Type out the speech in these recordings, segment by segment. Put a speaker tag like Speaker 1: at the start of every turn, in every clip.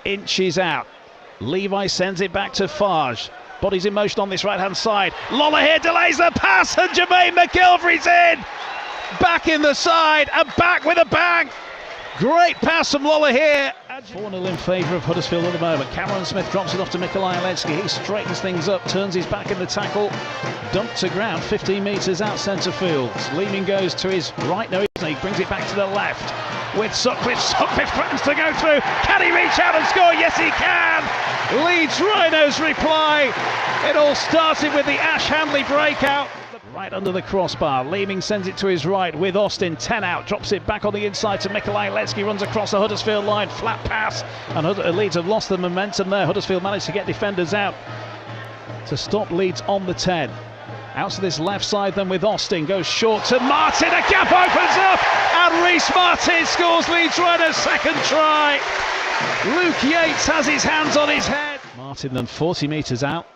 Speaker 1: inches out. Levi sends it back to Farge. Bodies in motion on this right-hand side. Lola here delays the pass, and Jermaine McGilvery's in. Back in the side and back with a bang. Great pass from Lola here. 4-0 in favour of Huddersfield at the moment. Cameron Smith drops it off to Mikolaj Aletsky. He straightens things up, turns his back in the tackle, dumped to ground 15 metres out centre field. Leeming goes to his right, no, he brings it back to the left. With Sutcliffe threatens to go through. Can he reach out and score? Yes, he can. Leeds Rhinos reply. It all started with the Ash Handley breakout. Right under the crossbar. Leeming sends it to his right with Austin. 10 out. Drops it back on the inside to Mikolaj Aletsky. Runs across the Huddersfield line. Flat pass. And Leeds have lost the momentum there. Huddersfield managed to get defenders out to stop Leeds on the 10. Out to this left side then with Austin. Goes short to Martin. A gap opens up. And Reece Martin scores Leeds Rhinos' second try. Luke Yates has his hands on his head. Martin then 40 metres out.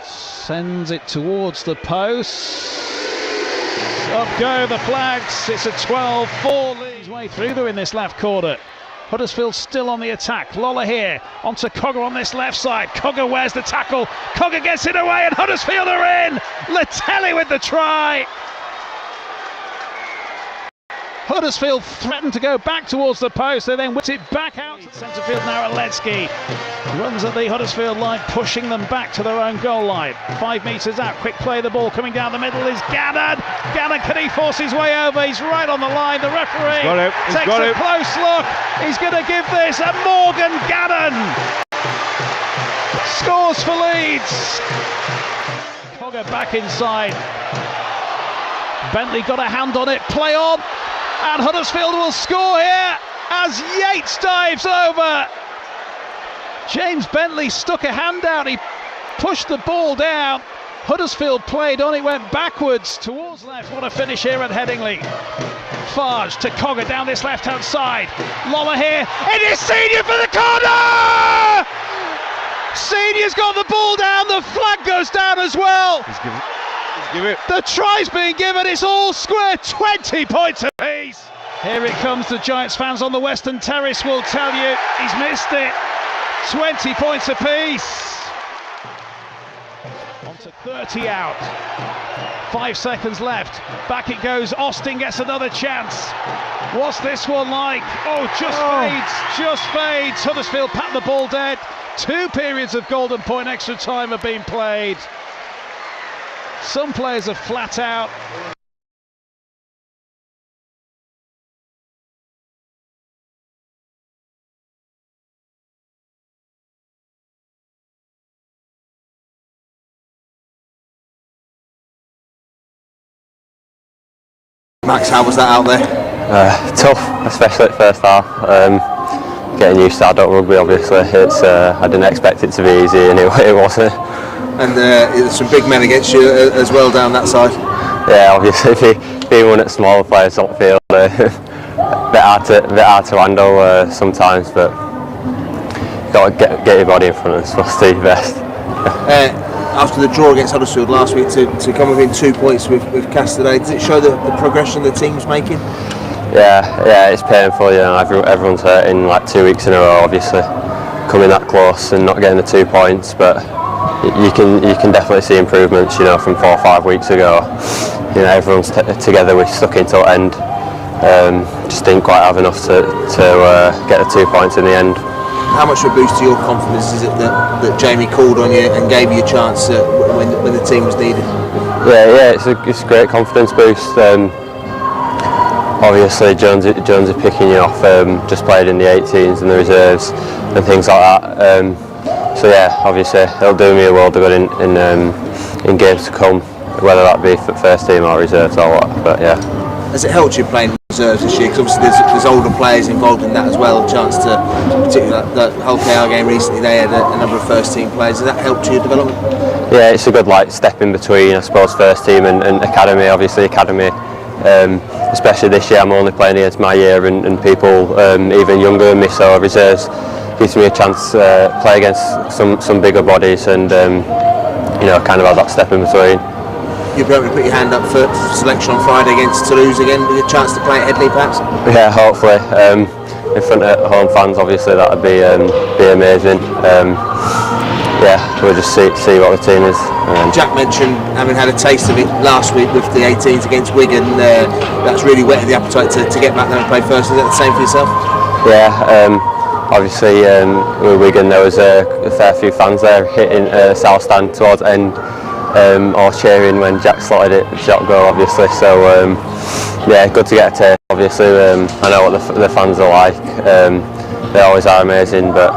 Speaker 1: Sends it towards the post. Up go the flags. It's a 12-4 lead. His way through though in this left corner. Huddersfield still on the attack. Lola here onto Cogger on this left side. Cogger wears the tackle. Cogger gets it away and Huddersfield are in. Latelli with the try. Huddersfield threatened to go back towards the post. They then whipped it back out to centre field now. Aletsky runs at the Huddersfield line, pushing them back to their own goal line. 5 metres out, quick play, the ball coming down the middle is Gannon. Gannon, can he force his way over? He's right on the line. The referee takes a close look. He's going to give this a Morgan Gannon. Scores for Leeds. Cogger back inside. Bentley got a hand on it. Play on. And Huddersfield will score here as Yates dives over. James Bentley stuck a hand out. He pushed the ball down. Huddersfield played on. It went backwards towards left. What a finish here at Headingley. Farge to Cogger down this left-hand side. Lola here. It is Senior for the corner! Senior's got the ball down. The flag goes down as well. The try's being given, it's all square, 20 points apiece. Here it comes, the Giants fans on the Western Terrace will tell you he's missed it. 20 points apiece. On to 30 out. 5 seconds left. Back it goes, Austin gets another chance. What's this one like? Oh, just fades. Huddersfield pat the ball dead. 2 periods of golden point extra time have been played. Some players are flat out.
Speaker 2: Max, how was that out there?
Speaker 3: Tough, especially at first half. Getting used to adult rugby, obviously. I didn't expect it to be easy, and it wasn't.
Speaker 2: And there's some big men against you as well down that side.
Speaker 3: Yeah, obviously, being one at smaller players on the field, a bit hard to handle sometimes, but you've got to get your body in front and supposed to do your best.
Speaker 2: After the draw against Huddersfield last week, to come within 2 points with Cass today, does it show the progression the team's making?
Speaker 3: Yeah, it's painful. You know, everyone's hurting like 2 weeks in a row. Obviously, coming that close and not getting the 2 points, but you can definitely see improvements. You know, from 4 or 5 weeks ago. You know, everyone's together. We stuck into the end. Just didn't quite have enough to get the 2 points in the end.
Speaker 2: How much of a boost to your confidence is it that Jamie called on you and gave you a chance when the team was needed?
Speaker 3: Yeah, it's a great confidence boost. Obviously, Jonesy picking you off. Just played in the 18s and the reserves and things like that. So yeah, obviously it'll do me a world of good in games to come, whether that be for first team or reserves or what. But yeah.
Speaker 2: Has it helped you playing reserves this year? Because obviously there's older players involved in that as well. A chance to, particularly that Hull KR game recently, they had a number of first team players. Has that helped your development? Yeah,
Speaker 3: it's a good step in between, I suppose, first team and academy. Obviously, academy, especially this year, I'm only playing against my year and people even younger than me. So reserves gives me a chance to play against some bigger bodies and kind of have that step in between.
Speaker 2: You'll be able to put your hand up for selection on Friday against Toulouse again with a chance to play at Headingley perhaps?
Speaker 3: Yeah, hopefully. in front of home fans, obviously that would be amazing. Yeah, we'll just see what the team is.
Speaker 2: Jack mentioned having had a taste of it last week with the 18s against Wigan. That's really whetted the appetite to get back there and play first. Is that the same for yourself?
Speaker 3: Yeah, obviously with Wigan there was a fair few fans there hitting South Stand towards the end, all cheering when Jack slotted it, shot goal obviously. So yeah, good to get a taste. Obviously, I know what the fans are like. They always are amazing, but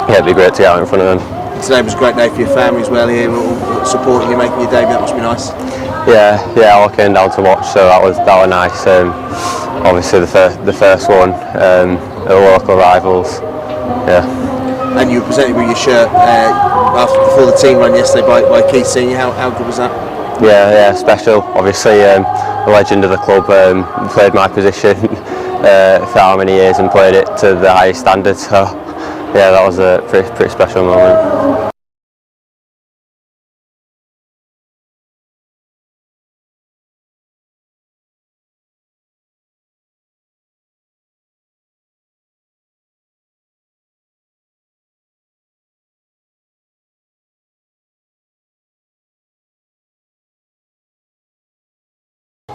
Speaker 3: yeah, it'd be great to get out in front of them.
Speaker 2: Today was a great day for your family as well here, all supporting you, making your debut. That must be nice.
Speaker 3: Yeah, all came down to watch, so that was nice. Obviously the first one, the local rivals. Yeah. And
Speaker 2: you were presented with your shirt before the team run yesterday by Keith Senior. How good was that?
Speaker 3: Yeah, special. Obviously, a legend of the club. Played my position for how many years and played it to the highest standard. So yeah, that was a pretty special moment.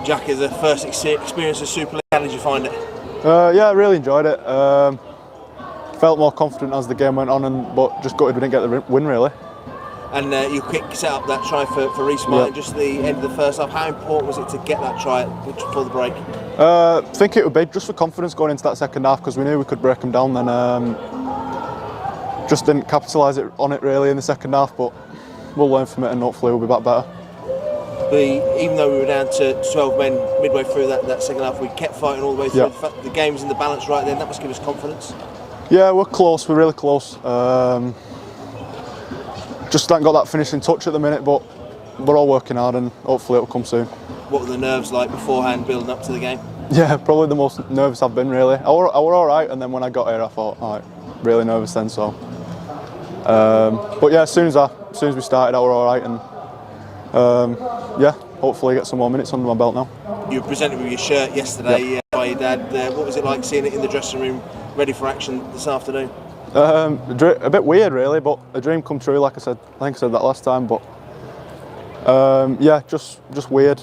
Speaker 2: Jack, as a first experience of Super League, how did you find it?
Speaker 4: Yeah, I really enjoyed it. Felt more confident as the game went on, but just gutted we didn't get the win really.
Speaker 2: And you quick set up that try for Reece Martin just at the end of the first half. How important was it to get that try before the break?
Speaker 4: I think it would be just for confidence going into that second half, because we knew we could break them down. Then just didn't capitalise on it really in the second half, but we'll learn from it and hopefully we'll be back better.
Speaker 2: Even though we were down to 12 men midway through that second half, we kept fighting all the way through. The game was in the balance right then. That must give us confidence.
Speaker 4: Yeah, we're close. We're really close. Just haven't got that finishing touch at the minute, but we're all working hard and hopefully it'll come soon.
Speaker 2: What were the nerves like beforehand, building up to the game?
Speaker 4: Yeah, probably the most nervous I've been really. I were all right, and then when I got here, I thought, all right, really nervous then. So, but yeah, as soon as we started, I were all right, and yeah, hopefully get some more minutes under my belt now.
Speaker 2: You were presented with your shirt yesterday by your dad. What was it like seeing it in the dressing room, ready for action this afternoon?
Speaker 4: A bit weird really, but a dream come true, like I said. I think I said that last time, but yeah, just weird,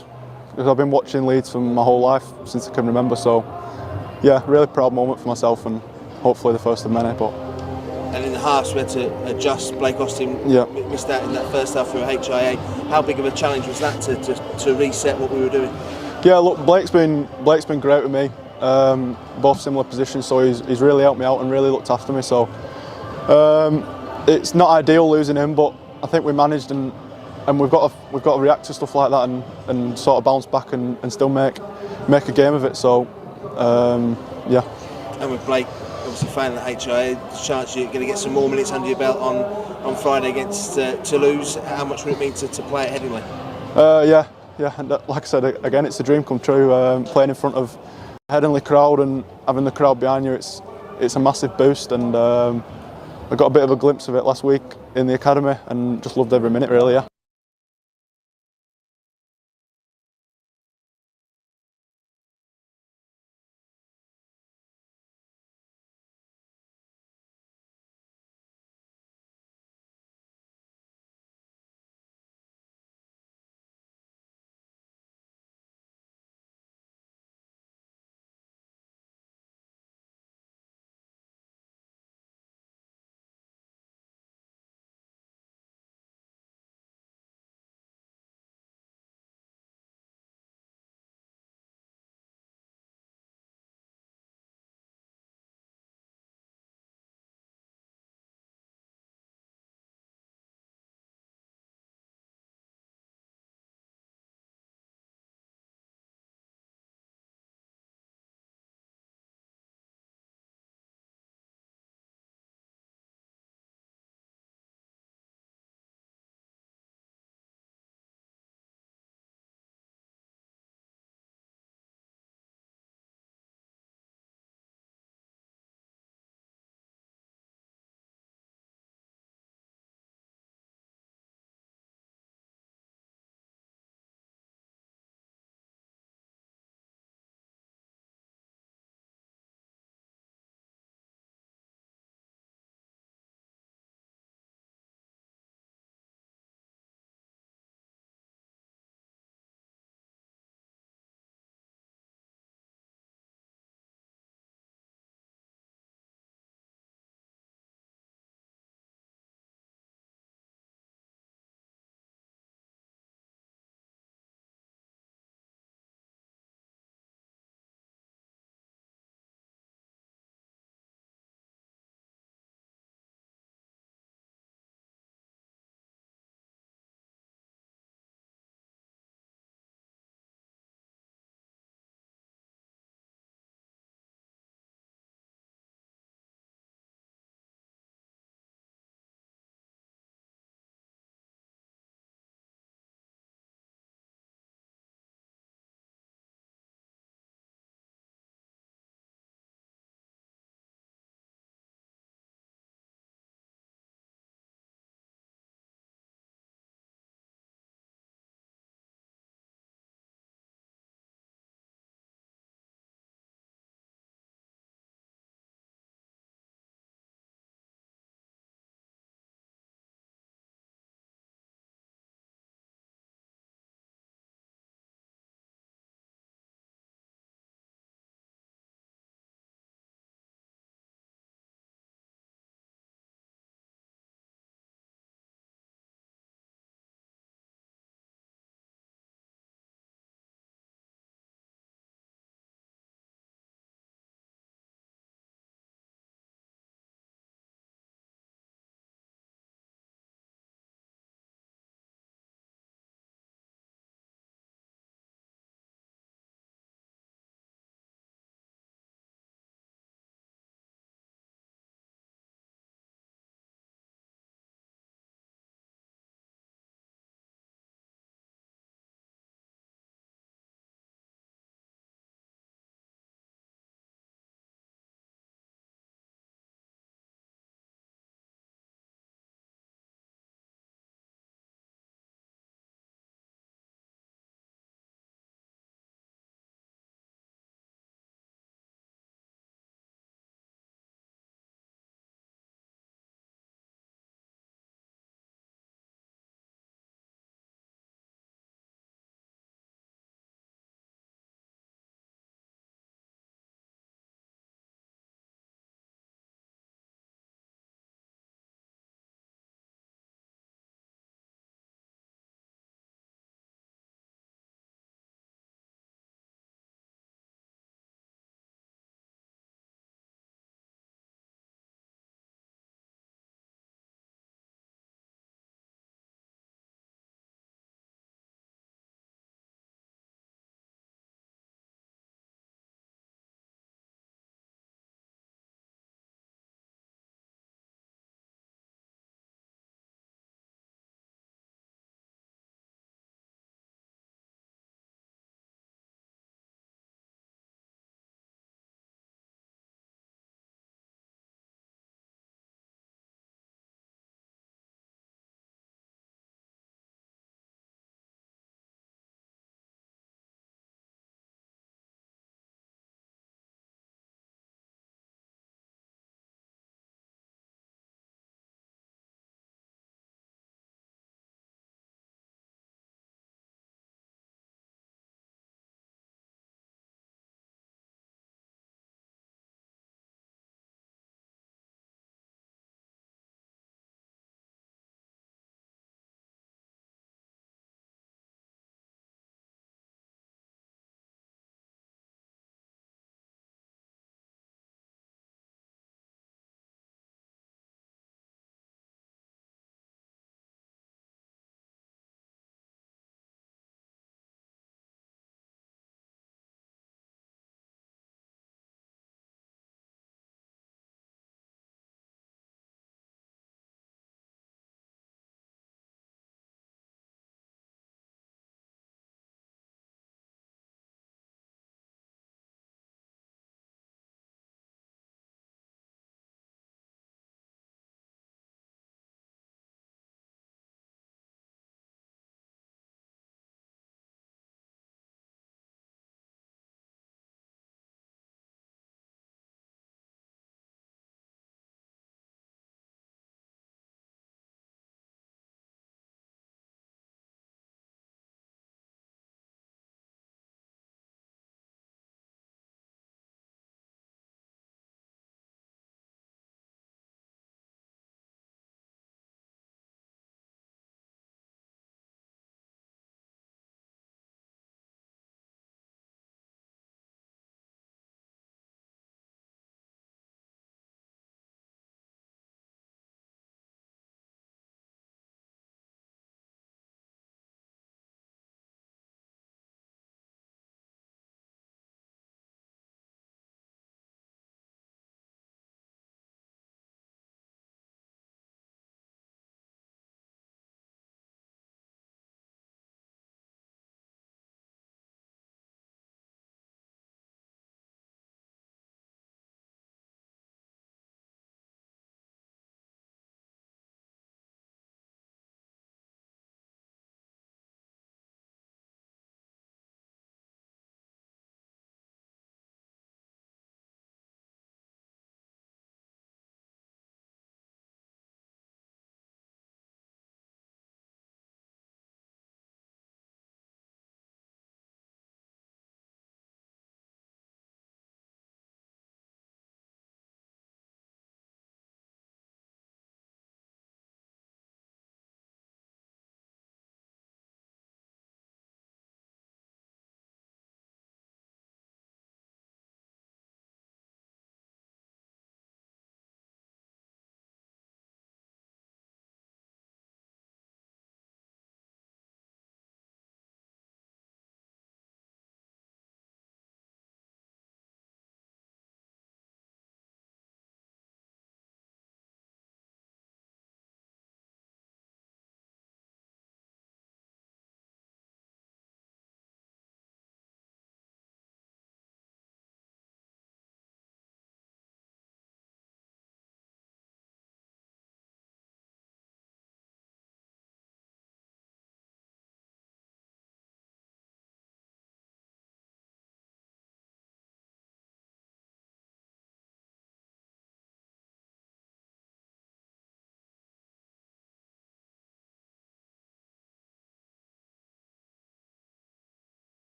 Speaker 4: because I've been watching Leeds for my whole life since I can remember. So yeah, really proud moment for myself, and hopefully the first of many.
Speaker 2: And in the halves we had to adjust. Blake Austin missed out in that first half through HIA. How big of a challenge was that to reset what we were doing?
Speaker 4: Yeah, look, Blake's been great with me. Both similar positions, so he's really helped me out and really looked after me. So it's not ideal losing him, but I think we managed, and we've got to react to stuff like that and sort of bounce back and still make a game of it. So yeah.
Speaker 2: And with Blake obviously failing at HIA, the chance you're going to get some more minutes under your belt on Friday against Toulouse. How much would it mean to play at Headingley?
Speaker 4: Yeah, and like I said again, it's a dream come true. Playing in front of a Headingley crowd and having the crowd behind you, it's a massive boost. And I got a bit of a glimpse of it last week in the academy, and just loved every minute really. Yeah.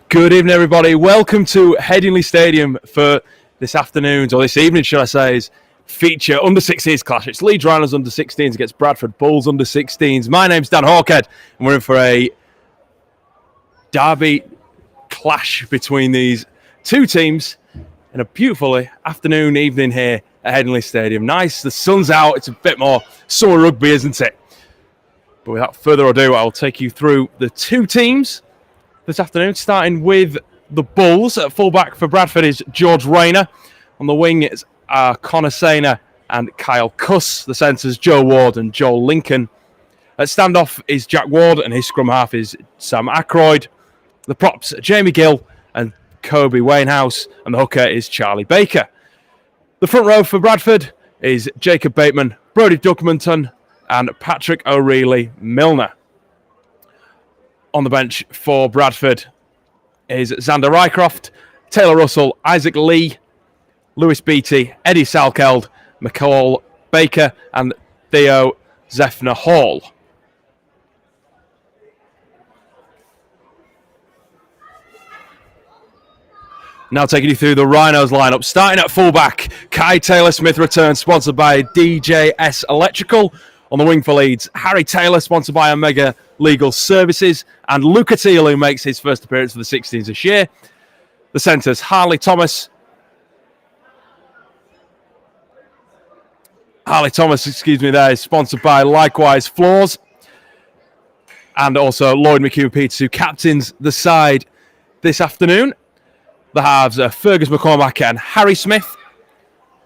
Speaker 5: Good evening, everybody. Welcome to Headingley Stadium for this afternoon's, or this evening, should I say, feature under-16s clash. It's Leeds Rhinos under-16s against Bradford Bulls under-16s. My name's Dan Hawkhead, and we're in for a derby clash between these two teams in a beautiful afternoon, evening here at Headingley Stadium. Nice, the sun's out. It's a bit more summer rugby, isn't it? But without further ado, I'll take you through the two teams this afternoon, starting with the Bulls. At fullback for Bradford is George Rayner. On the wing is Connor Sainer and Kyle Cuss. The centres, Joe Ward and Joel Lincoln. At standoff is Jack Ward, and his scrum half is Sam Ackroyd. The props, Jamie Gill and Kobe Wainhouse, and the hooker is Charlie Baker. The front row for Bradford is Jacob Bateman, Brodie Duckmanton, and Patrick O'Reilly Milner. On the bench for Bradford is Xander Rycroft, Taylor Russell, Isaac Lee, Lewis Beattie, Eddie Salkeld, McCall Baker, and Theo Zephyr Hall. Now taking you through the Rhinos lineup. Starting at fullback, Kai Taylor-Smith returns, sponsored by DJS Electrical. On the wing for Leeds, Harry Taylor, sponsored by Omega Legal Services, and Luca Teal, who makes his first appearance for the 16s this year. The centres, Harley Thomas, there is sponsored by Likewise Floors, and also Lloyd McHugh-Peters, who captains the side this afternoon. The halves are Fergus McCormack and Harry Smith.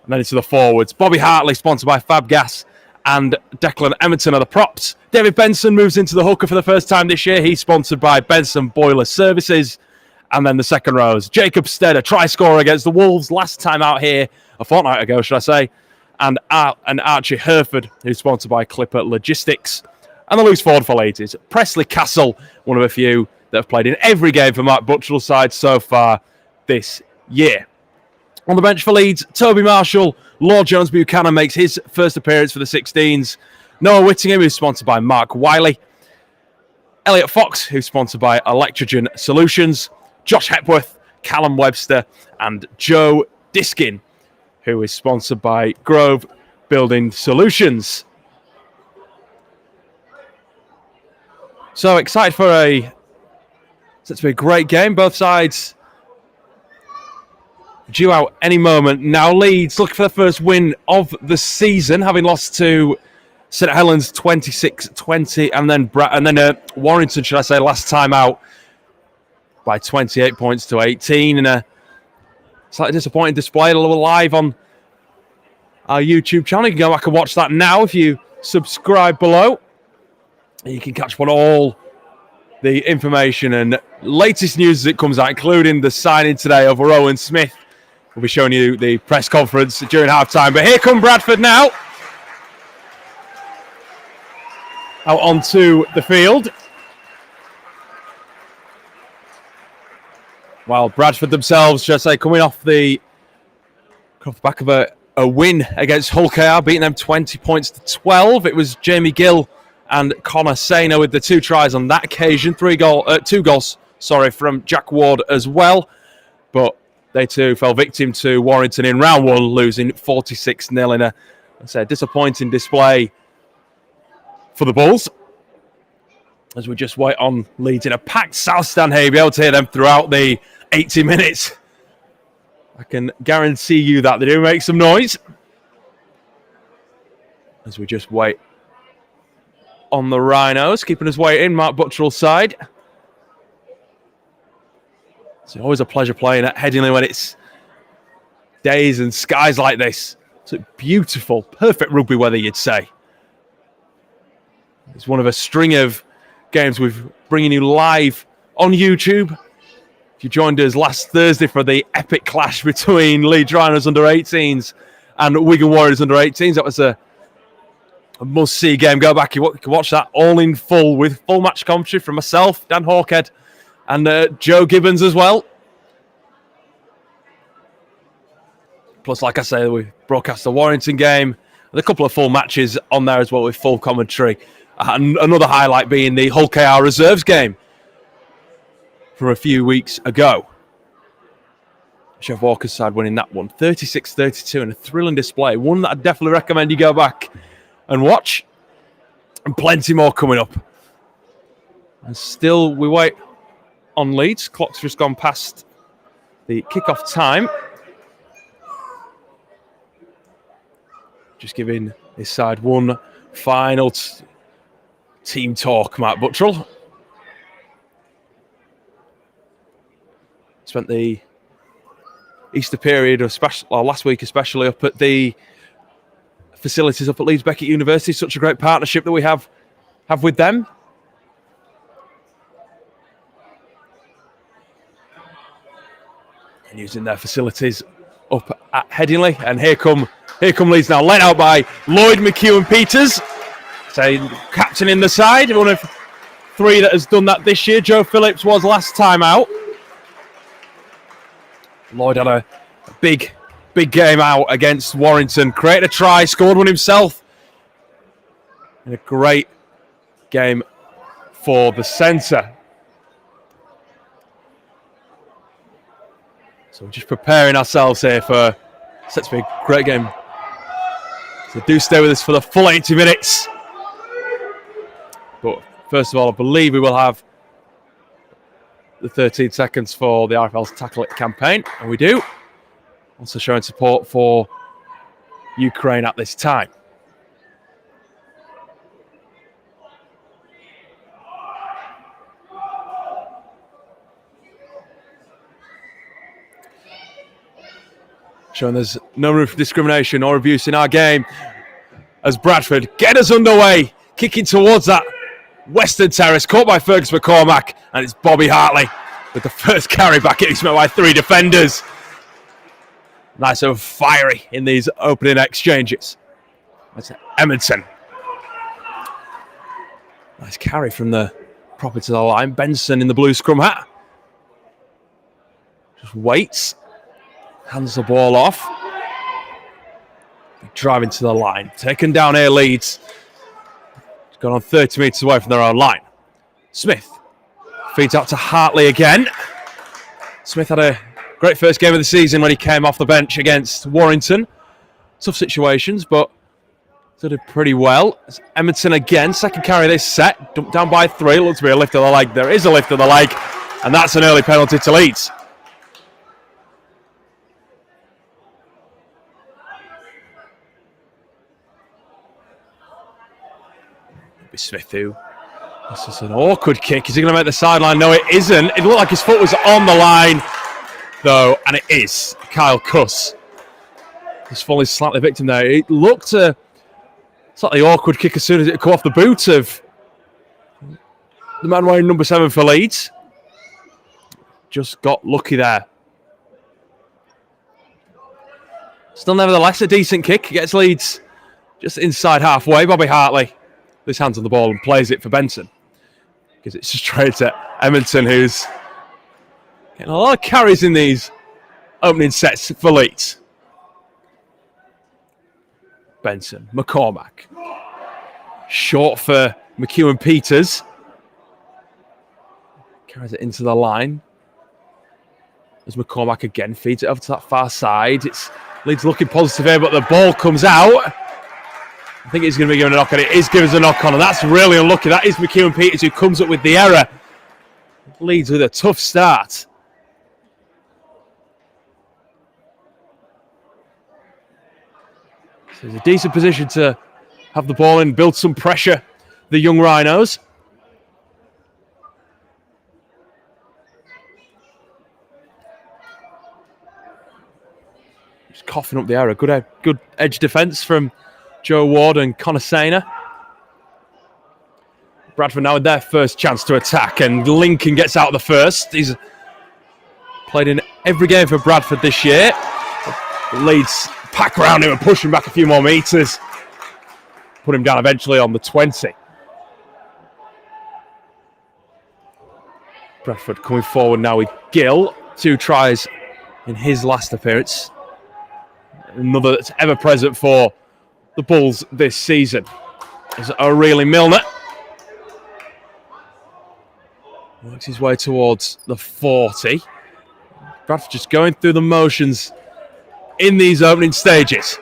Speaker 5: And then into the forwards, Bobby Hartley, sponsored by Fabgas, and Declan Emerton are the props. David Benson moves into the hooker for the first time this year. He's sponsored by Benson Boiler Services. And then the second rows, Jacob Stead, a try scorer against the Wolves last time out here, a fortnight ago, should I say. And Archie Herford, who's sponsored by Clipper Logistics. And the loose forward for Leeds is Presley Castle, one of a few that have played in every game for Mark Butcherell's side so far this year. On the bench for Leeds, Toby Marshall, Lord Jones Buchanan makes his first appearance for the 16s. Noah Whittingham, who's sponsored by Mark Wiley. Elliot Fox, who's sponsored by Electrogen Solutions. Josh Hepworth, Callum Webster, and Joe Diskin, who is sponsored by Grove Building Solutions. So excited for set to be a great game. Both sides due out any moment. Now Leeds looking for the first win of the season, having lost to St Helens 26-20, and then Warrington, should I say, last time out by 28 points to 18 in a slightly disappointing display. Live on our YouTube channel. You can go back and watch that now if you subscribe below. You can catch up on all the information and latest news as it comes out, including the signing today of Rowan Smith. We'll be showing you the press conference during half-time. But here come Bradford now. Out onto the field. While Bradford themselves, should I say, coming off the back of a win against Hull KR, beating them 20 points to 12. It was Jamie Gill and Connor Sainer with the two tries on that occasion. Two goals from Jack Ward as well. But they too fell victim to Warrington in round one, losing 46-0 in a disappointing display for the Bulls. As we just wait on Leeds in a packed South Stand here, you'll be able to hear them throughout the 80 minutes. I can guarantee you that they do make some noise. As we just wait on the Rhinos, keeping us waiting, Mark Butcherell's side. It's always a pleasure playing at Headingley when it's days and skies like this. It's beautiful, perfect rugby weather, you'd say. It's one of a string of games we're bringing you live on YouTube. If you joined us last Thursday for the epic clash between Leeds Rhinos under-18s and Wigan Warriors under-18s, that was a must-see game. Go back, you can watch that all in full with full match commentary from myself, Dan Hawkhead, and Joe Gibbons as well. Plus, like I say, we broadcast the Warrington game and a couple of full matches on there as well with full commentary. And another highlight being the Hull KR Reserves game, from a few weeks ago. Chev Walker's side winning that one, 36-32, and a thrilling display. One that I'd definitely recommend you go back and watch. And plenty more coming up. And still, we wait on Leeds. Clock's just gone past the kick-off time. Just giving his side one final team talk, Matt Buttrell. Spent the Easter period, or last week especially, up at the facilities up at Leeds Beckett University. Such a great partnership that we have with them. And using their facilities up at Headingley. And here come Leeds now, led out by Lloyd McEwen-Peters. So captain in the side, one of three that has done that this year. Joe Phillips was last time out. Lloyd had a big game out against Warrington. Created a try, scored one himself. And a great game for the centre. So we're just preparing ourselves here for set to be a great game. So do stay with us for the full 80 minutes. But first of all, I believe we will have the 13 seconds for the RFL's Tackle It campaign, and we do. Also showing support for Ukraine at this time. Showing there's no room for discrimination or abuse in our game as Bradford get us underway, kicking towards that Western Terrace, caught by Fergus McCormack, and it's Bobby Hartley with the first carry back. It's met by three defenders. Nice and fiery in these opening exchanges. That's Edmondson. Nice carry from the proper to the line. Benson in the blue scrum hat. Just waits. Hands the ball off. Driving to the line. Taken down here, Leeds. Gone on 30 metres away from their own line. Smith feeds out to Hartley again. Smith had a great first game of the season when he came off the bench against Warrington. Tough situations, but did pretty well. It's Edmondson again, second carry this set. Dumped down by three. Looks to be a lift of the leg. There is a lift of the leg, and that's an early penalty to Leeds. Smith, who this is an awkward kick. Is he going to make the sideline? No, it isn't. It looked like his foot was on the line, though, and it is. Kyle Cuss just falling slightly victim there. It looked a slightly awkward kick as soon as it came off the boot of the man wearing number 7 for Leeds. Just got lucky there. Still, nevertheless, a decent kick. Gets Leeds just inside halfway. Bobby Hartley. His hands on the ball and plays it for Benson. Gives it straight to Edmondson, who's getting a lot of carries in these opening sets for Leeds. Benson, McCormack. Short for McEwen-Peters. Carries it into the line. As McCormack again feeds it over to that far side. It's Leeds looking positive here, but the ball comes out. I think he's going to be given a knock on it. It is given a knock on, and that's really unlucky. That is McEwen-Peters who comes up with the error. Leeds with a tough start. So it's a decent position to have the ball in, build some pressure, the young Rhinos. Just coughing up the error. Good edge defence from Joe Ward and Connor Sainer. Bradford now with their first chance to attack, and Lincoln gets out the first. He's played in every game for Bradford this year. Leeds pack around him and push him back a few more metres. Put him down eventually on the 20. Bradford coming forward now with Gill. 2 tries in his last appearance. Another that's ever present for the Bulls this season is O'Reilly Milner. Works his way towards the 40. Bradford just going through the motions in these opening stages.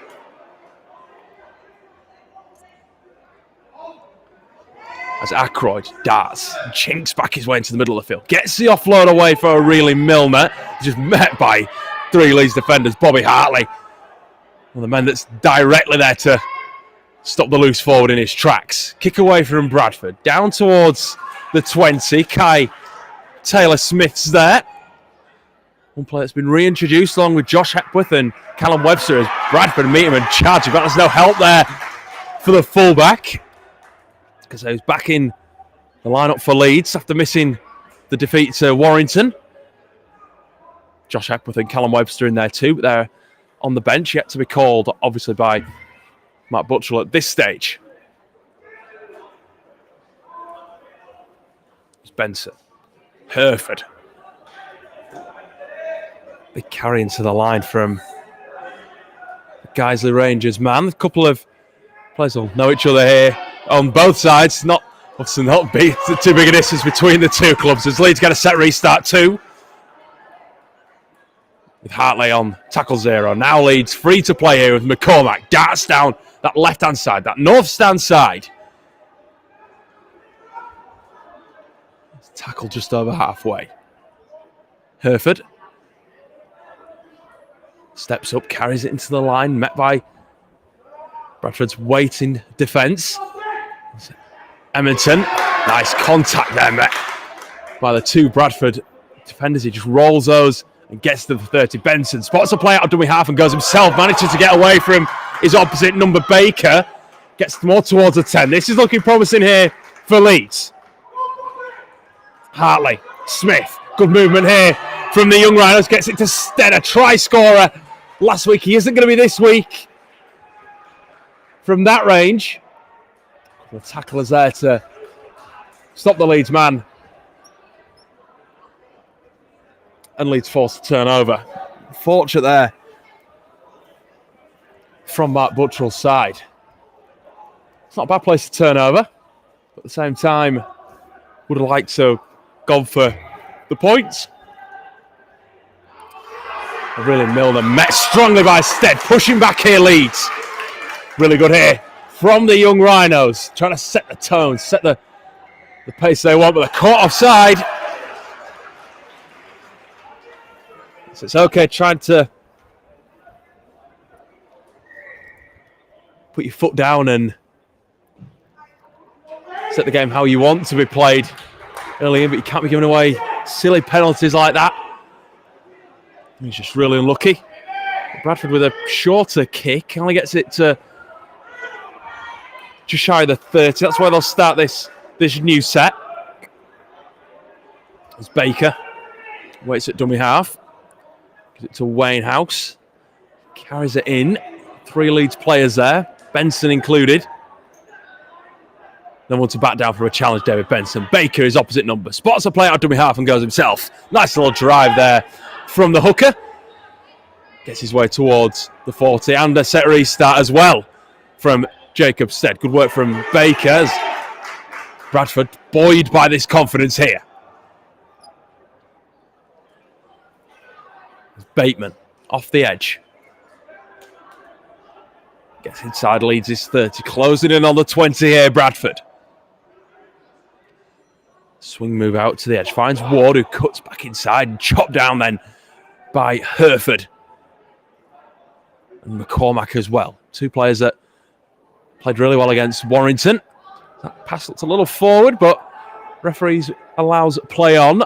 Speaker 5: As Ackroyd darts, chinks back his way into the middle of the field. Gets the offload away for a reeling Milner. He's just met by 3 Leeds defenders. Bobby Hartley, one of the men that's directly there to stop the loose forward in his tracks. Kick away from Bradford. Down towards the 20. Kai Taylor-Smith's there. One player that's been reintroduced along with Josh Hepworth and Callum Webster as Bradford meet him and charge. But there's no help there for the fullback, because he was back in the lineup for Leeds after missing the defeat to Warrington. Josh Hepworth and Callum Webster in there too, but they're on the bench, yet to be called, obviously, by Matt Butchell at this stage. It's Benson. Hereford. Big carry into the line from the Guiseley Rangers man. A couple of players will know each other here on both sides. Obviously not be too big a distance between the two clubs as Leeds get a set restart too. With Hartley on tackle 0. Now Leeds free to play here with McCormack. Darts down that left-hand side, that north-stand side. Tackle just over halfway. Hereford steps up, carries it into the line, met by Bradford's waiting defence. Edmonton, nice contact there, met by the 2 Bradford defenders. He just rolls those and gets to the 30. Benson spots a play out of dummy half and goes himself, manages to get away from his opposite number, Baker. Gets more towards the 10. This is looking promising here for Leeds. Hartley, Smith, good movement here from the young Rhinos. Gets it to Stead, a try scorer last week. He isn't going to be this week from that range. The tackler's there to stop the Leeds man. And Leeds forced to turn over. Fortunate there from Mark Buttrell's side. It's not a bad place to turn over, but at the same time, would have liked to gone for the points. Really Milner met strongly by Stead, pushing back here Leeds. Really good here from the young Rhinos, trying to set the tone, set the pace they want, but they're caught offside. So it's okay trying to put your foot down and set the game how you want to be played early in, but you can't be giving away silly penalties like that. He's just really unlucky. Bradford with a shorter kick, only gets it to just shy of the 30. That's where they'll start this new set. As Baker waits at dummy half. Gives it to Wayne House. Carries it in. 3 Leeds players there, Benson included. Then wants to back down for a challenge, David Benson. Baker is opposite number. Spots a play out dummy half and goes himself. Nice little drive there from the hooker. Gets his way towards the 40 and a set restart as well from Jacob Stead. Good work from Baker as Bradford buoyed by this confidence here. Bateman off the edge. Gets inside, leads his 30. Closing in on the 20 here, Bradford. Swing move out to the edge. Finds Ward, who cuts back inside and chopped down then by Hereford. And McCormack as well. 2 players that played really well against Warrington. That pass looked a little forward, but referees allows play on.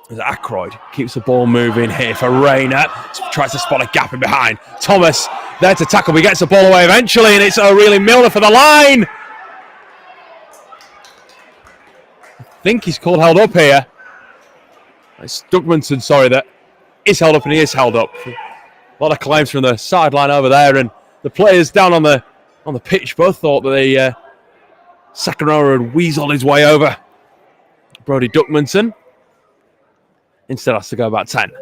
Speaker 5: As Ackroyd keeps the ball moving here for Rayner. Tries to spot a gap in behind. Thomas there to tackle, but he gets the ball away eventually, and it's O'Reilly Milner for the line. I think he's called held up here. It's Dugmanson, sorry, that is held up, and he is held up. A lot of claims from the sideline over there, and the players down on the pitch both thought that the second rower had weaseled his way over Brody Duckmanson. Instead has to go about 10.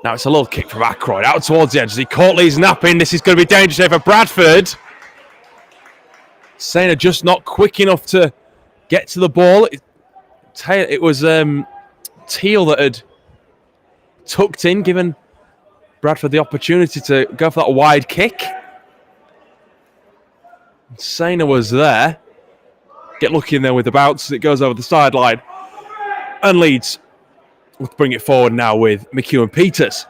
Speaker 5: Now it's a little kick from Ackroyd out towards the edge as he caught Lee's napping. This is going to be dangerous here for Bradford. Sainer just not quick enough to get to the ball. It was Teal that had tucked in, given Bradford the opportunity to go for that wide kick. Sainer was there. Get lucky in there with the bounce. It goes over the sideline. And Leeds will bring it forward now with McHugh and Peters.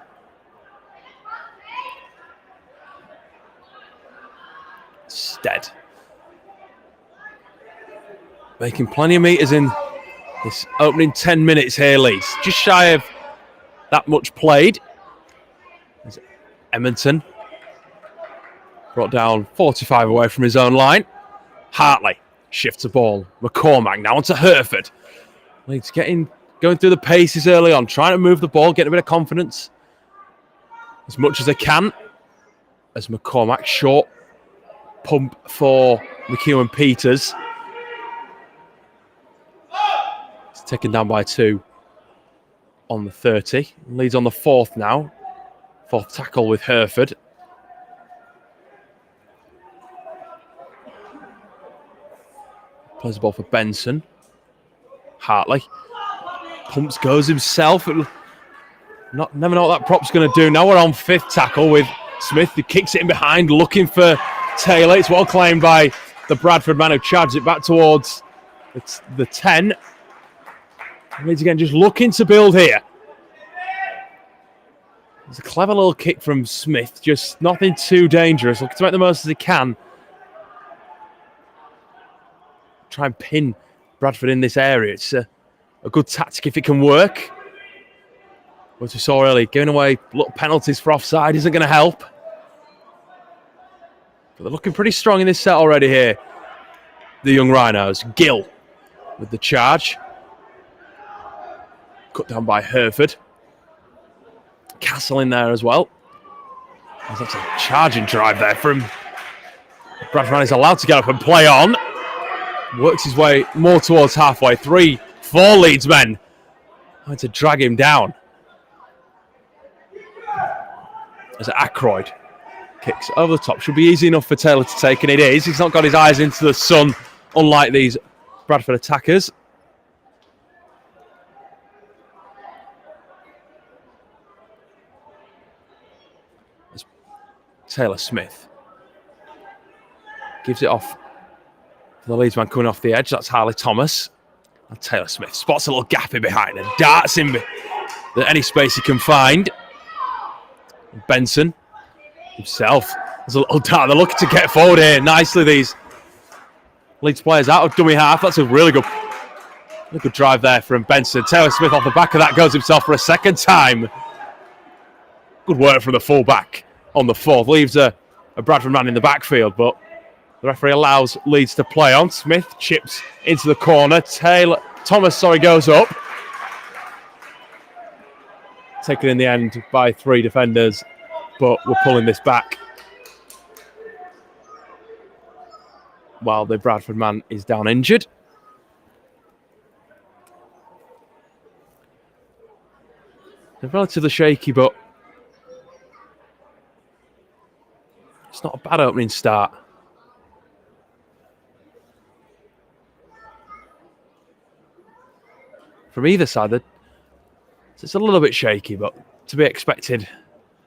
Speaker 5: Stead. Making plenty of metres in this opening 10 minutes here, Leeds. Just shy of that much played. There's Edmonton. Brought down 45 away from his own line. Hartley shifts the ball. McCormack now onto Hereford. Leeds going through the paces early on, trying to move the ball, getting a bit of confidence as much as they can. As McCormack, short pump for McHugh and Peters. It's taken down by 2 on the 30. Leeds on the 4th now. 4th tackle with Hereford. Plays the ball for Benson. Hartley. Pumps, goes himself. Never know what that prop's going to do. Now we're on 5th tackle with Smith, who kicks it in behind, looking for Taylor. It's well claimed by the Bradford man, who charges it back towards the 10. Leeds again just looking to build here. It's a clever little kick from Smith, just nothing too dangerous. Looking to make the most as he can. Try and pin Bradford in this area. It's a good tactic if it can work. As we saw earlier, giving away little penalties for offside isn't going to help. But they're looking pretty strong in this set already here. The young Rhinos. Gill with the charge. Cut down by Hereford. Castle in there as well. That's a charging drive there from Bradford. Is allowed to get up and play on. Works his way more towards halfway. 3-4 Leeds men. Trying to drag him down. As Ackroyd kicks over the top. Should be easy enough for Taylor to take, and it is. He's not got his eyes into the sun, unlike these Bradford attackers. As Taylor Smith gives it off to the Leeds man coming off the edge. That's Harley Thomas. And Taylor Smith spots a little gap in behind and darts in any space he can find. Benson himself. There's a little dart. They're looking to get forward here nicely, these Leeds players out of dummy half. That's a really good drive there from Benson. Taylor Smith off the back of that goes himself for a second time. Good work from the full-back on the 4th. Leaves a Bradford man in the backfield, but the referee allows Leeds to play on. Smith chips into the corner. Thomas goes up. Taken in the end by 3 defenders, but we're pulling this back while the Bradford man is down injured. They're relatively shaky, but it's not a bad opening start. From either side, it's a little bit shaky, but to be expected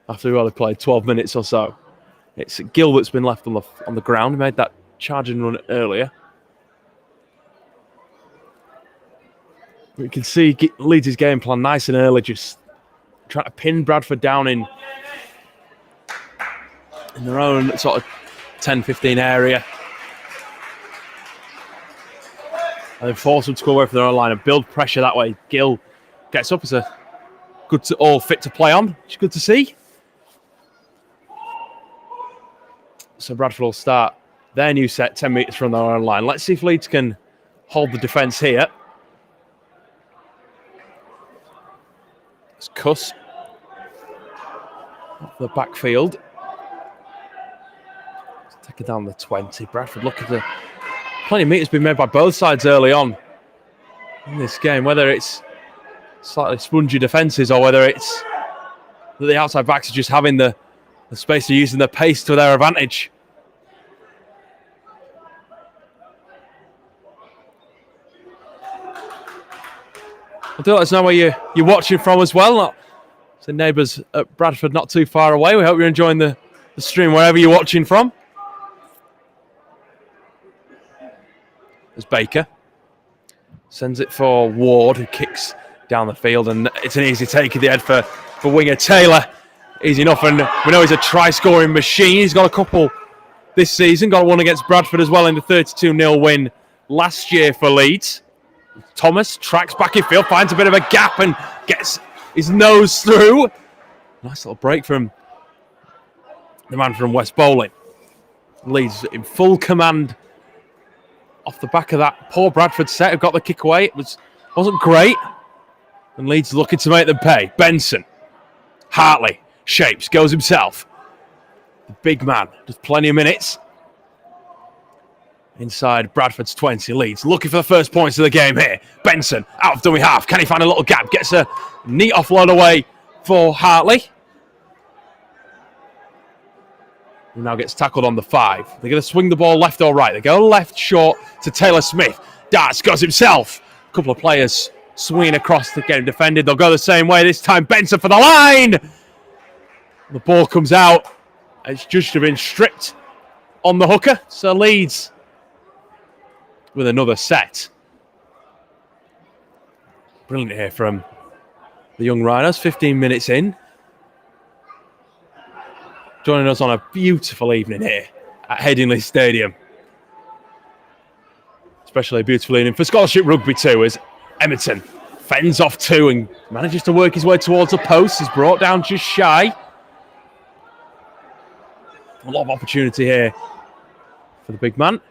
Speaker 5: after we've only played 12 minutes or so. It's Gill that's been left on the ground. He made that charging run earlier. We can see Leeds' game plan nice and early, just trying to pin Bradford down in their own sort of 10-15 area. And then force them to go away from their own line and build pressure that way. Gill gets up as a good to all fit to play on, which is good to see. So Bradford will start their new set 10 metres from their own line. Let's see if Leeds can hold the defence here. It's Cuss off the backfield. Taking down the 20. Bradford looking to... Plenty of metres been made by both sides early on in this game, whether it's slightly spongy defences or whether it's that the outside backs are just having the space to using the pace to their advantage. Do let us know where you're watching from as well. So neighbours at Bradford not too far away. We hope you're enjoying the stream wherever you're watching from. There's Baker. Sends it for Ward, who kicks down the field, and it's an easy take in the head for winger Taylor. Easy enough, and we know he's a try-scoring machine. He's got a couple this season. Got one against Bradford as well in the 32-0 win last year for Leeds. Thomas tracks back in field, finds a bit of a gap and gets his nose through. Nice little break from the man from West Bowling. Leeds in full command off the back of that poor Bradford set who got the kick away. It wasn't great. And Leeds looking to make them pay. Benson. Hartley. Shapes. Goes himself. The big man. Just plenty of minutes. Inside Bradford's 20. Leeds looking for the first points of the game here. Benson out of dummy half. Can he find a little gap? Gets a neat offload away for Hartley. He now gets tackled on the 5. They're going to swing the ball left or right. They go left short to Taylor Smith. Darts goes himself. A couple of players swinging across to get him defended. They'll go the same way. This time Benson for the line. The ball comes out. It's just been stripped on the hooker. So Leeds with another set. Brilliant here from the young Rhinos. 15 minutes in. Joining us on a beautiful evening here at Headingley Stadium. Especially a beautiful evening for scholarship rugby too, as Emerton fends off 2 and manages to work his way towards the post. He's brought down just shy. A lot of opportunity here for the big man.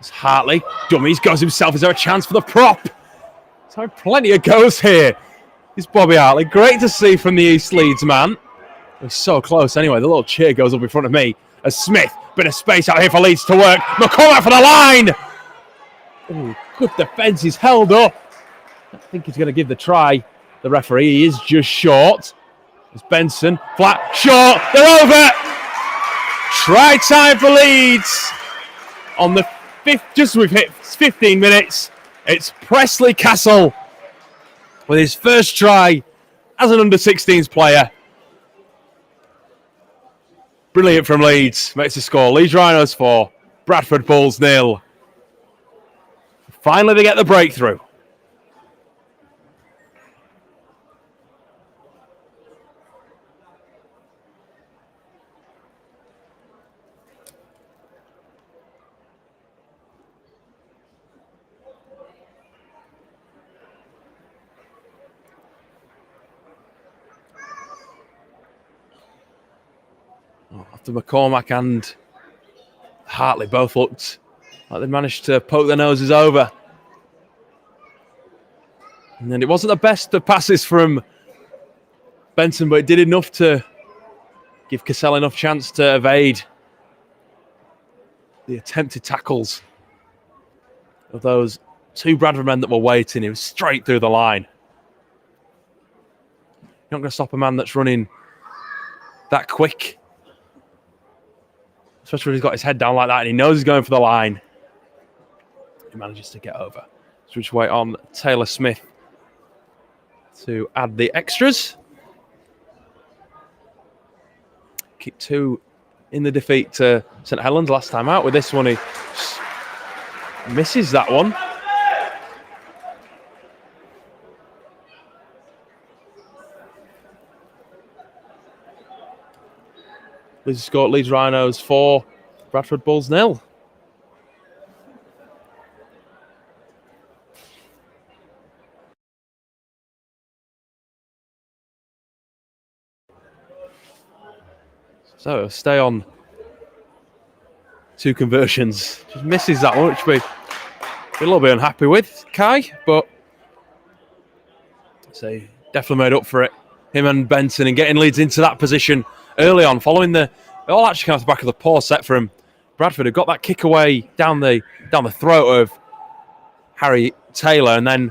Speaker 5: It's Hartley. Dummies goes himself. Is there a chance for the prop? He's having plenty of goes here. It's Bobby Hartley. Great to see from the East Leeds man. He's so close anyway. The little cheer goes up in front of me as Smith. Bit of space out here for Leeds to work. McCormack for the line. Ooh, good defence. He's held up. I think he's going to give the try. The referee, he is just short. It's Benson. Flat, short. They're over. Try time for Leeds. On the 5th, just we've hit 15 minutes. It's Presley Castle with his first try as an under-16s player. Brilliant from Leeds. Makes the score. Leeds Rhinos 4, Bradford Bulls 0. Finally, they get the breakthrough. After McCormack and Hartley both looked like they managed to poke their noses over. And then it wasn't the best of passes from Benson, but it did enough to give Cassell enough chance to evade the attempted tackles of those 2 Bradford men that were waiting. He was straight through the line. You're not going to stop a man that's running that quick. Especially when he's got his head down like that and he knows he's going for the line. He manages to get over. Switch weight on Taylor Smith to add the extras. Kick 2 in the defeat to St Helens last time out. With this one, he misses that one. Leeds scored Leeds Rhinos 4, Bradford Bulls 0. So stay on 2 conversions. Just misses that one, which we're a little bit unhappy with, Kai, but so definitely made up for it. Him and Benson and getting Leeds into that position early on, following it all actually came off the back of the poor set from Bradford, who got that kick away down the throat of Harry Taylor, and then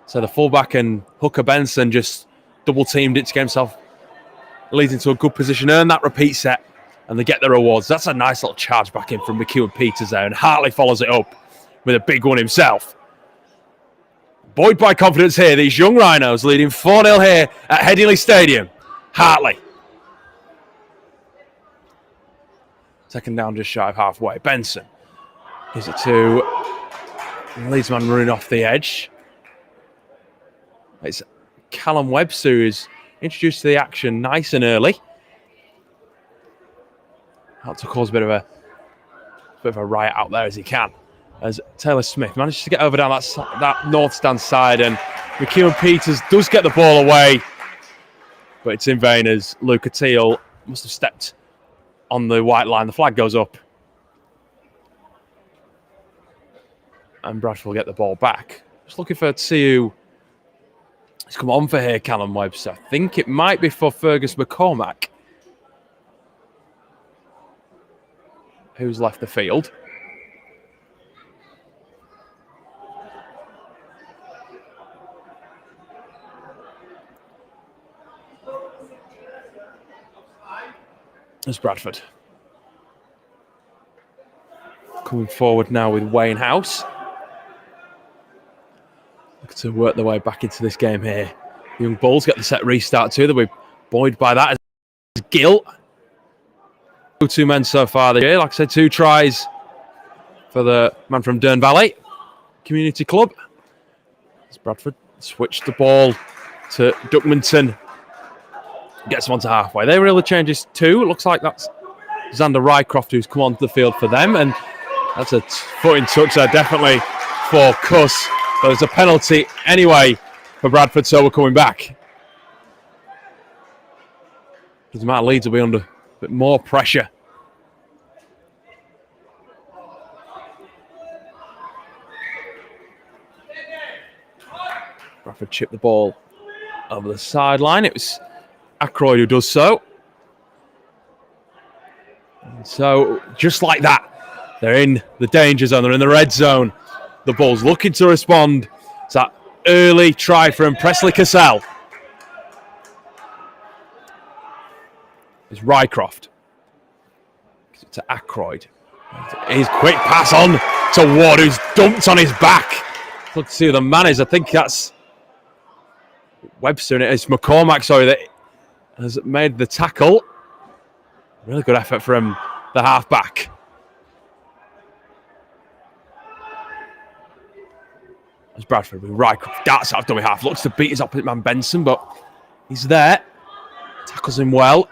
Speaker 5: so the fullback and hooker Benson just double teamed it to get himself Leeds into a good position, earn that repeat set, and they get their rewards. That's a nice little charge back in from McHugh and Peters there, and Hartley follows it up with a big one himself. buoyed by confidence here. These young Rhinos leading 4-0 here at Headingley Stadium. Hartley. Second down just shy of halfway. Benson gives it to Leeds man running off the edge. It's Callum Webster who's introduced to the action nice and early. Had to cause a bit of a riot out there as he can. As Taylor Smith manages to get over down that north stand side, and McEwen Peters does get the ball away, but it's in vain as Luca Teal must have stepped on the white line. The flag goes up, and Bradford will get the ball back. Just looking for Teal. He's come on for here, Callum Webster. I think it might be for Fergus McCormack, who's left the field. As Bradford coming forward now with Wayne House. Looking to work their way back into this game here. The young Bulls get the set restart too. They'll be buoyed by that as Gill. 2 men so far this year. Like I said, 2 tries for the man from Dearne Valley Community Club. As Bradford switched the ball to Duckmanton. Gets them onto halfway. They really changes too. It looks like that's Xander Rycroft who's come onto the field for them, and that's a foot in touch there, definitely for Cuss. But there's a penalty anyway for Bradford, so we're coming back. Doesn't matter, Leeds will be under a bit more pressure. Bradford chipped the ball over the sideline. It was Ackroyd who does so. And so, just like that, they're in the danger zone. They're in the red zone. The Bulls looking to respond. It's that early try from Presley Cassell. It's Rycroft. Gives it to Ackroyd. His quick pass on to Ward, who's dumped on his back. Look to see who the man is. I think that's Webster, and it's McCormack, sorry, that has made the tackle. Really good effort from the half-back. As Bradford with Rycroft darts out of dummy half, looks to beat his opposite man Benson, but he's there. Tackles him well.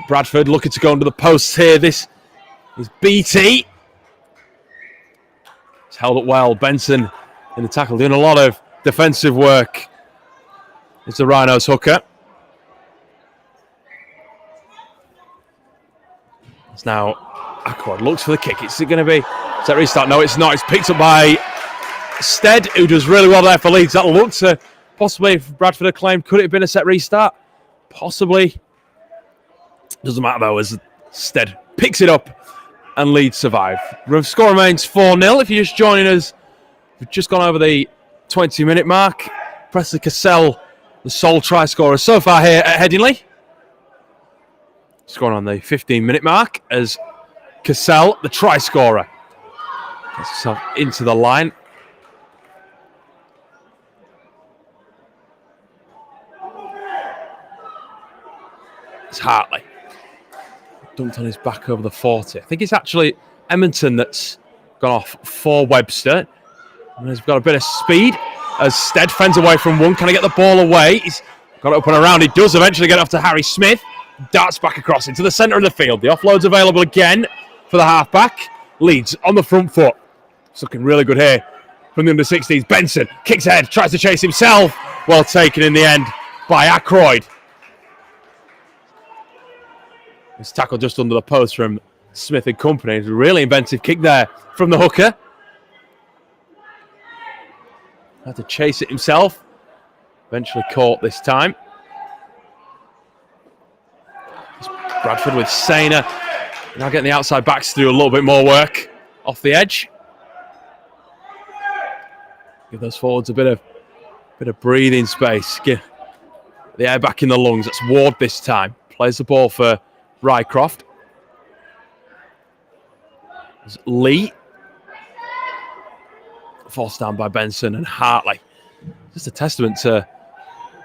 Speaker 5: Bradford looking to go under the posts here. This is BT. It's held up well. Benson in the tackle, doing a lot of defensive work. It's the Rhinos hooker. It's now Ackroyd looks for the kick. It's going to be set restart. No, it's not. It's picked up by Stead, who does really well there for Leeds. That looks to possibly, if Bradford had claimed, could it have been a set restart? Possibly. Doesn't matter though, as Stead picks it up and Leeds survive. The score remains 4-0. If you're just joining us, we've just gone over the 20-minute mark. Presley Cassell, the sole try scorer so far here at Headingley. Scoring on the 15-minute mark as Cassell, the try scorer, gets himself into the line. It's Hartley. Dumped on his back over the 40. I think it's actually Edmonton that's gone off for Webster. And he's got a bit of speed as Stead fends away from one. Can he get the ball away? He's got it up and around. He does eventually get off to Harry Smith. Darts back across into the centre of the field. The offload's available again for the halfback. Leeds on the front foot. It's looking really good here from the under-16s. Benson kicks ahead, tries to chase himself. Well taken in the end by Ackroyd. It's tackled just under the post from Smith and company. It's a really inventive kick there from the hooker. Had to chase it himself. Eventually caught this time. Bradford with Sainer. Now getting the outside backs to do a little bit more work off the edge. Give those forwards a bit of breathing space. Get the air back in the lungs. That's Ward this time. Plays the ball for Rycroft. There's Lee. Forced down by Benson and Hartley. just a testament to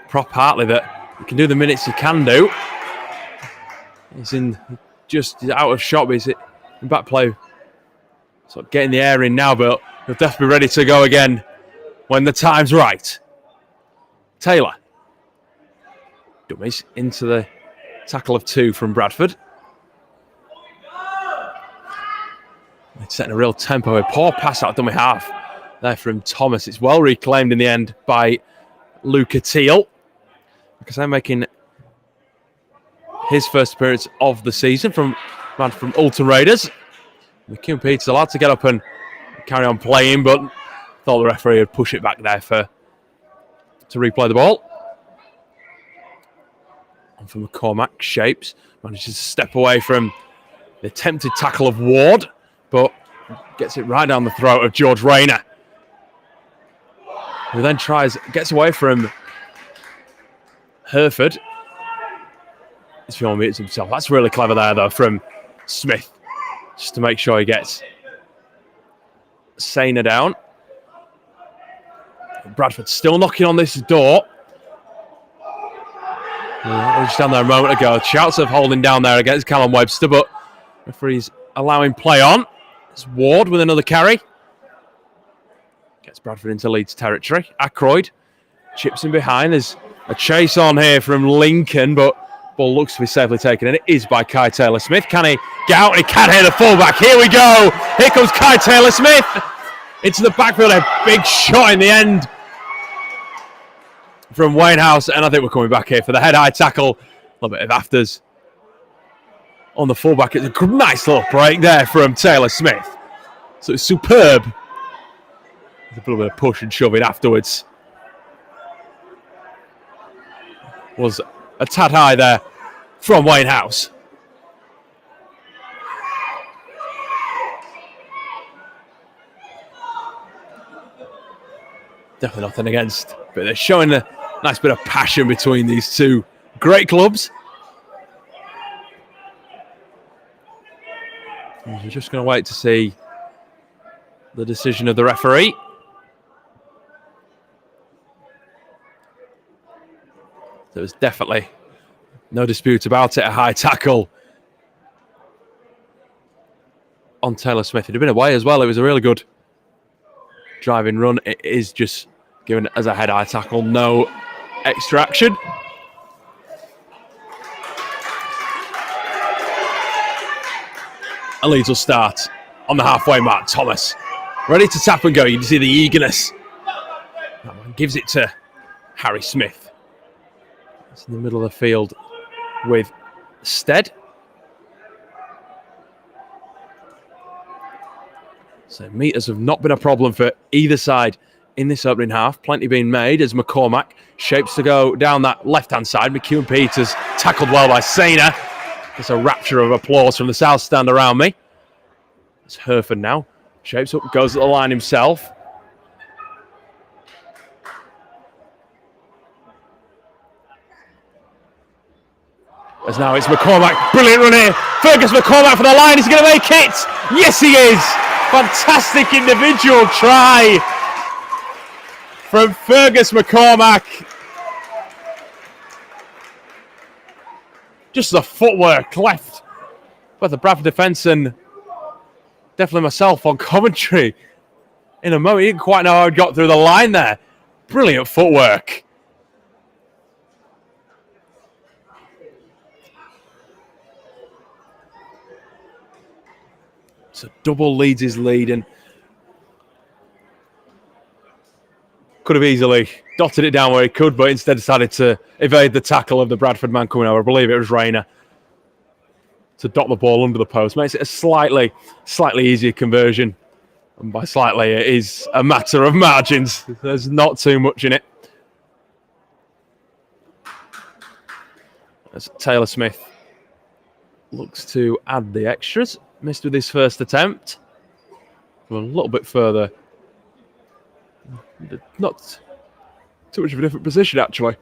Speaker 5: Prop Hartley that he can do the minutes he can do. He's out of shot, but he's in back play. So getting the air in now, but he'll definitely be ready to go again when the time's right. Taylor. Dummies into the tackle of 2 from Bradford. It's setting a real tempo. A poor pass out of dummy half there from Thomas. It's well reclaimed in the end by Luca Teal, because they're making his first appearance of the season from Alton Raiders. McKeown Peters allowed to get up and carry on playing, but thought the referee would push it back there to replay the ball. And for McCormack, Shapes manages to step away from the attempted tackle of Ward, but gets it right down the throat of George Rayner, who then gets away from Hereford. He's feeling it himself. That's really clever there, though, from Smith, just to make sure he gets Sainer down. Bradford still knocking on this door. Just down there a moment ago. Shouts of holding down there against Callum Webster, but referee's allowing play on. It's Ward with another carry. Gets Bradford into Leeds territory. Ackroyd chips in behind. There's a chase on here from Lincoln, but ball looks to be safely taken, and it is by Kai Taylor-Smith. Can he get out? He can hit the fullback. Here we go. Here comes Kai Taylor-Smith into the backfield. A big shot in the end from Wayne House, and I think we're coming back here for the head-high tackle. A little bit of afters on the fullback. It's a nice little break there from Taylor-Smith. So it's superb. With a little bit of push and shoving afterwards. Was a tad high there from Wayne House. Definitely nothing against, but they're showing a nice bit of passion between these two great clubs. We're just going to wait to see the decision of the referee. There was definitely no dispute about it. A high tackle on Taylor-Smith. He'd have been away as well. It was a really good driving run. It is just given as a head-high tackle. No extra action. And Leeds will start on the halfway mark. Thomas ready to tap and go. You can see the eagerness. That one gives it to Harry Smith. It's in the middle of the field with Stead. So metres have not been a problem for either side in this opening half. Plenty being made as McCormack shapes to go down that left-hand side. McKeown Peters tackled well by Sainer. There's a rapture of applause from the south stand around me. It's Hereford now. Shapes up, goes at the line himself. As now it's McCormack. Brilliant run here. Fergus McCormack for the line. Is he going to make it? Yes, he is. Fantastic individual try from Fergus McCormack. Just the footwork left by the Bradford defence, and definitely myself on commentary in a moment. He didn't quite know how he got through the line there. Brilliant footwork. So double Leeds his lead, and could have easily dotted it down where he could, but instead decided to evade the tackle of the Bradford man coming over. I believe it was Rayner to dot the ball under the post. Makes it a slightly easier conversion. And by slightly, it is a matter of margins. There's not too much in it. As Taylor-Smith looks to add the extras. Missed with his first attempt. A little bit further. Not too much of a different position, actually.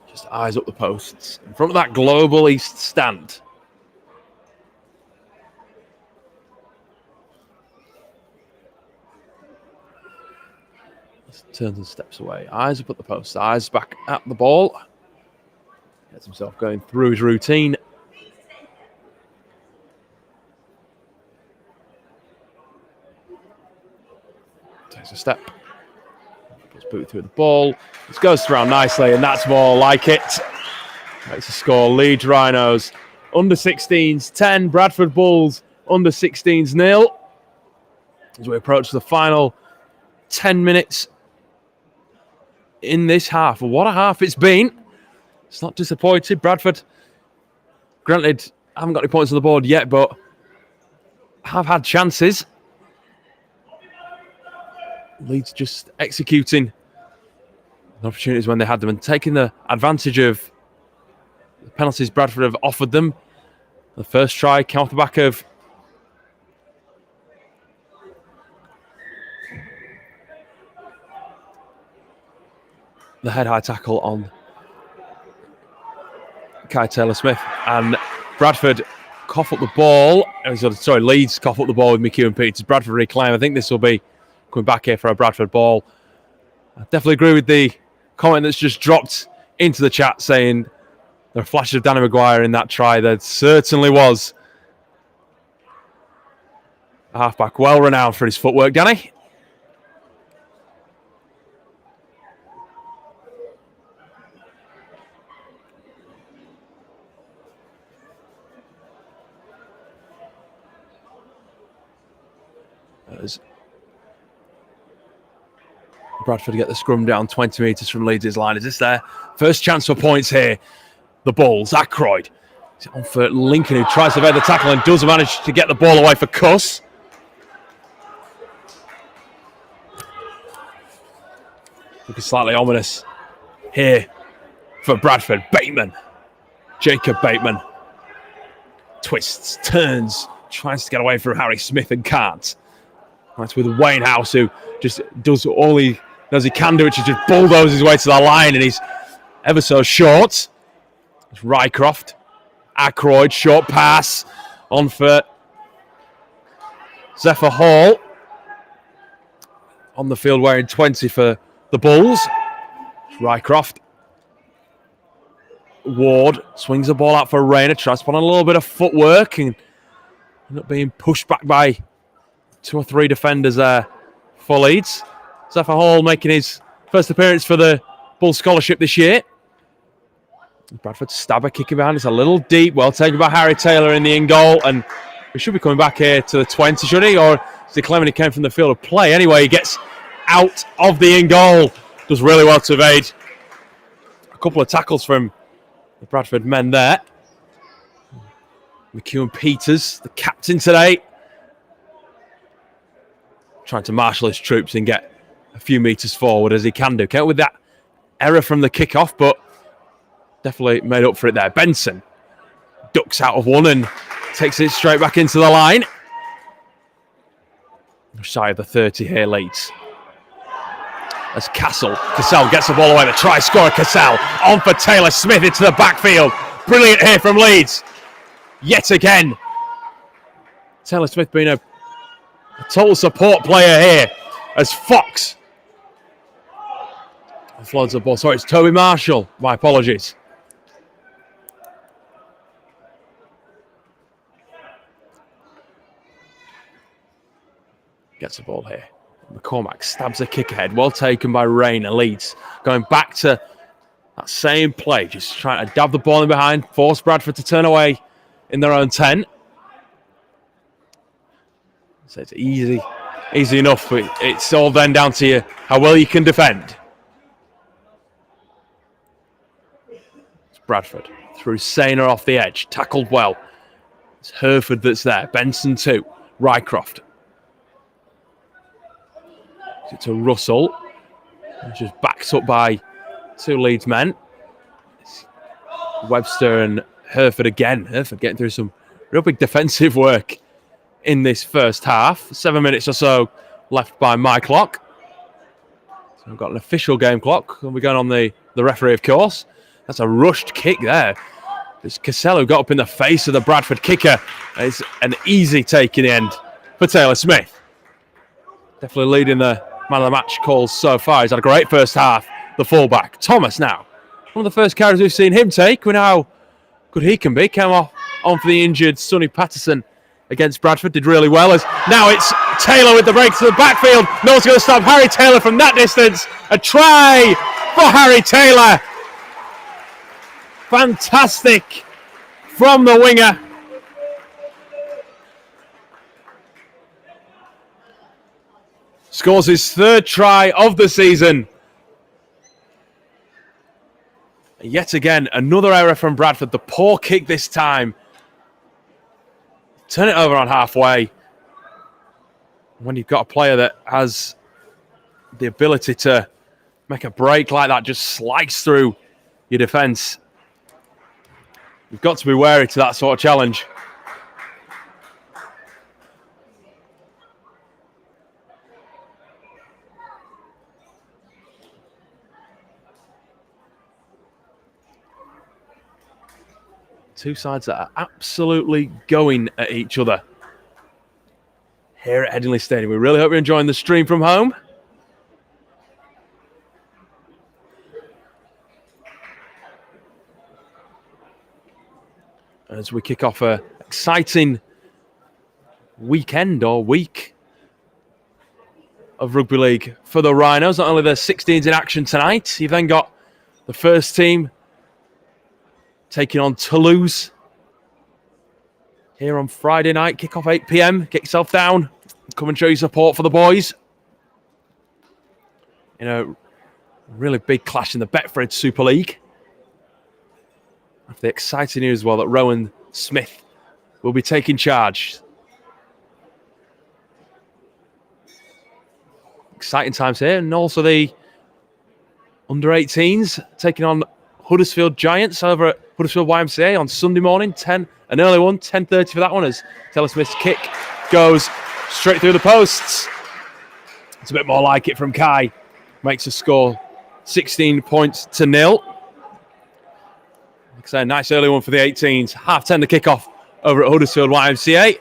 Speaker 5: Just eyes up the posts. In front of that global east stand. Turns and steps away. Eyes up at the post. Eyes back at the ball. Gets himself going through his routine. Takes a step. Puts boot through the ball. This goes around nicely, and that's more like it. Makes a score. Leeds Rhinos under 16s 10. Bradford Bulls under 16s 0. As we approach the final 10 minutes in this half. What a half it's been. It's not disappointed. Bradford, granted, haven't got any points on the board yet, but have had chances. Leeds just executing opportunities when they had them and taking the advantage of the penalties Bradford have offered them. The first try came off the back of the head-high tackle on Kai Taylor-Smith, and Bradford cough up the ball. Leeds cough up the ball with McHugh and Peters. Bradford reclaim. I think this will be coming back here for a Bradford ball. I definitely agree with the comment that's just dropped into the chat saying there are flashes of Danny Maguire in that try. There certainly was. A halfback well renowned for his footwork, Danny. As Bradford get the scrum down 20 metres from Leeds' line. Is this their first chance for points here? The Bulls, Ackroyd. It's on for Lincoln, who tries to evade the tackle and does manage to get the ball away for Cuss. Looking slightly ominous here for Bradford. Bateman. Jacob Bateman. Twists, turns, tries to get away from Harry Smith and can't. That's with Wayne House, who just does all he knows he can do, which is just bulldoze his way to the line, and he's ever so short. It's Rycroft. Ackroyd, short pass on for Zephyr Hall. On the field wearing 20 for the Bulls. Rycroft. Ward swings the ball out for Rayner, tries to put on a little bit of footwork and end up being pushed back by 2 or 3 defenders there for Leeds. Zephyr Hall making his first appearance for the Bull Scholarship this year. Bradford stabber kicking behind. It's a little deep. Well taken by Harry Taylor in the in goal. And we should be coming back here to the 20, should he? Or is he claiming he came from the field of play? Anyway, he gets out of the in goal. Does really well to evade a couple of tackles from the Bradford men there. McHugh and Peters, the captain today, trying to marshal his troops and get a few metres forward as he can do. With that error from the kickoff, but definitely made up for it there. Benson ducks out of one and takes it straight back into the line. Shy of the 30 here, Leeds. As Cassell gets the ball away. The try scorer, Cassell, on for Taylor-Smith into the backfield. Brilliant here from Leeds. Yet again. Taylor-Smith being a total support player here as Fox offloads the ball. Sorry, it's Toby Marshall. My apologies. Gets the ball here. McCormack stabs a kick ahead. Well taken by Rayner. Leeds going back to that same play. Just trying to dab the ball in behind. Force Bradford to turn away in their own 10. So it's easy enough. But it's all then down to you how well you can defend. It's Bradford through Sainer off the edge. Tackled well. It's Hereford that's there. Benson too. Rycroft. To Russell, just backs up by 2 Leeds men. It's Webster and Hereford again. Hereford getting through some real big defensive work in this first half. 7 minutes or so left by my clock. So we've got an official game clock. We're going on the referee, of course. That's a rushed kick there. It's Cassell who got up in the face of the Bradford kicker. It's an easy take in the end for Taylor-Smith. Definitely leading the man of the match calls so far. He's had a great first half, the fullback. Thomas now, one of the first carries we've seen him take. We know how good he can be. Came off on for the injured Sonny Patterson against Bradford, did really well. As now it's Taylor with the break to the backfield. No one's going to stop Harry Taylor from that distance. A try for Harry Taylor. Fantastic from the winger. Scores his third try of the season. Yet again, another error from Bradford. The poor kick this time. Turn it over on halfway. When you've got a player that has the ability to make a break like that, just slice through your defence, you've got to be wary to that sort of challenge. Two sides that are absolutely going at each other here at Headingley Stadium. We really hope you're enjoying the stream from home. As we kick off an exciting weekend or week of rugby league for the Rhinos. Not only the 16s in action tonight, you've then got the first team taking on Toulouse here on Friday night. Kick off 8 p.m. Get yourself down. Come and show your support for the boys. In a really big clash in the Betfred Super League. The exciting news as well that Rowan Smith will be taking charge. Exciting times here. And also the under-18s taking on Huddersfield Giants over at Huddersfield YMCA on Sunday morning. An early one, 10:30 for that one, as Taylor Smith's kick goes straight through the posts. It's a bit more like it from Kai. Makes a score 16 points to 0. Like I say, a nice early one for the 18s. 10:30 the kickoff over at Huddersfield YMCA.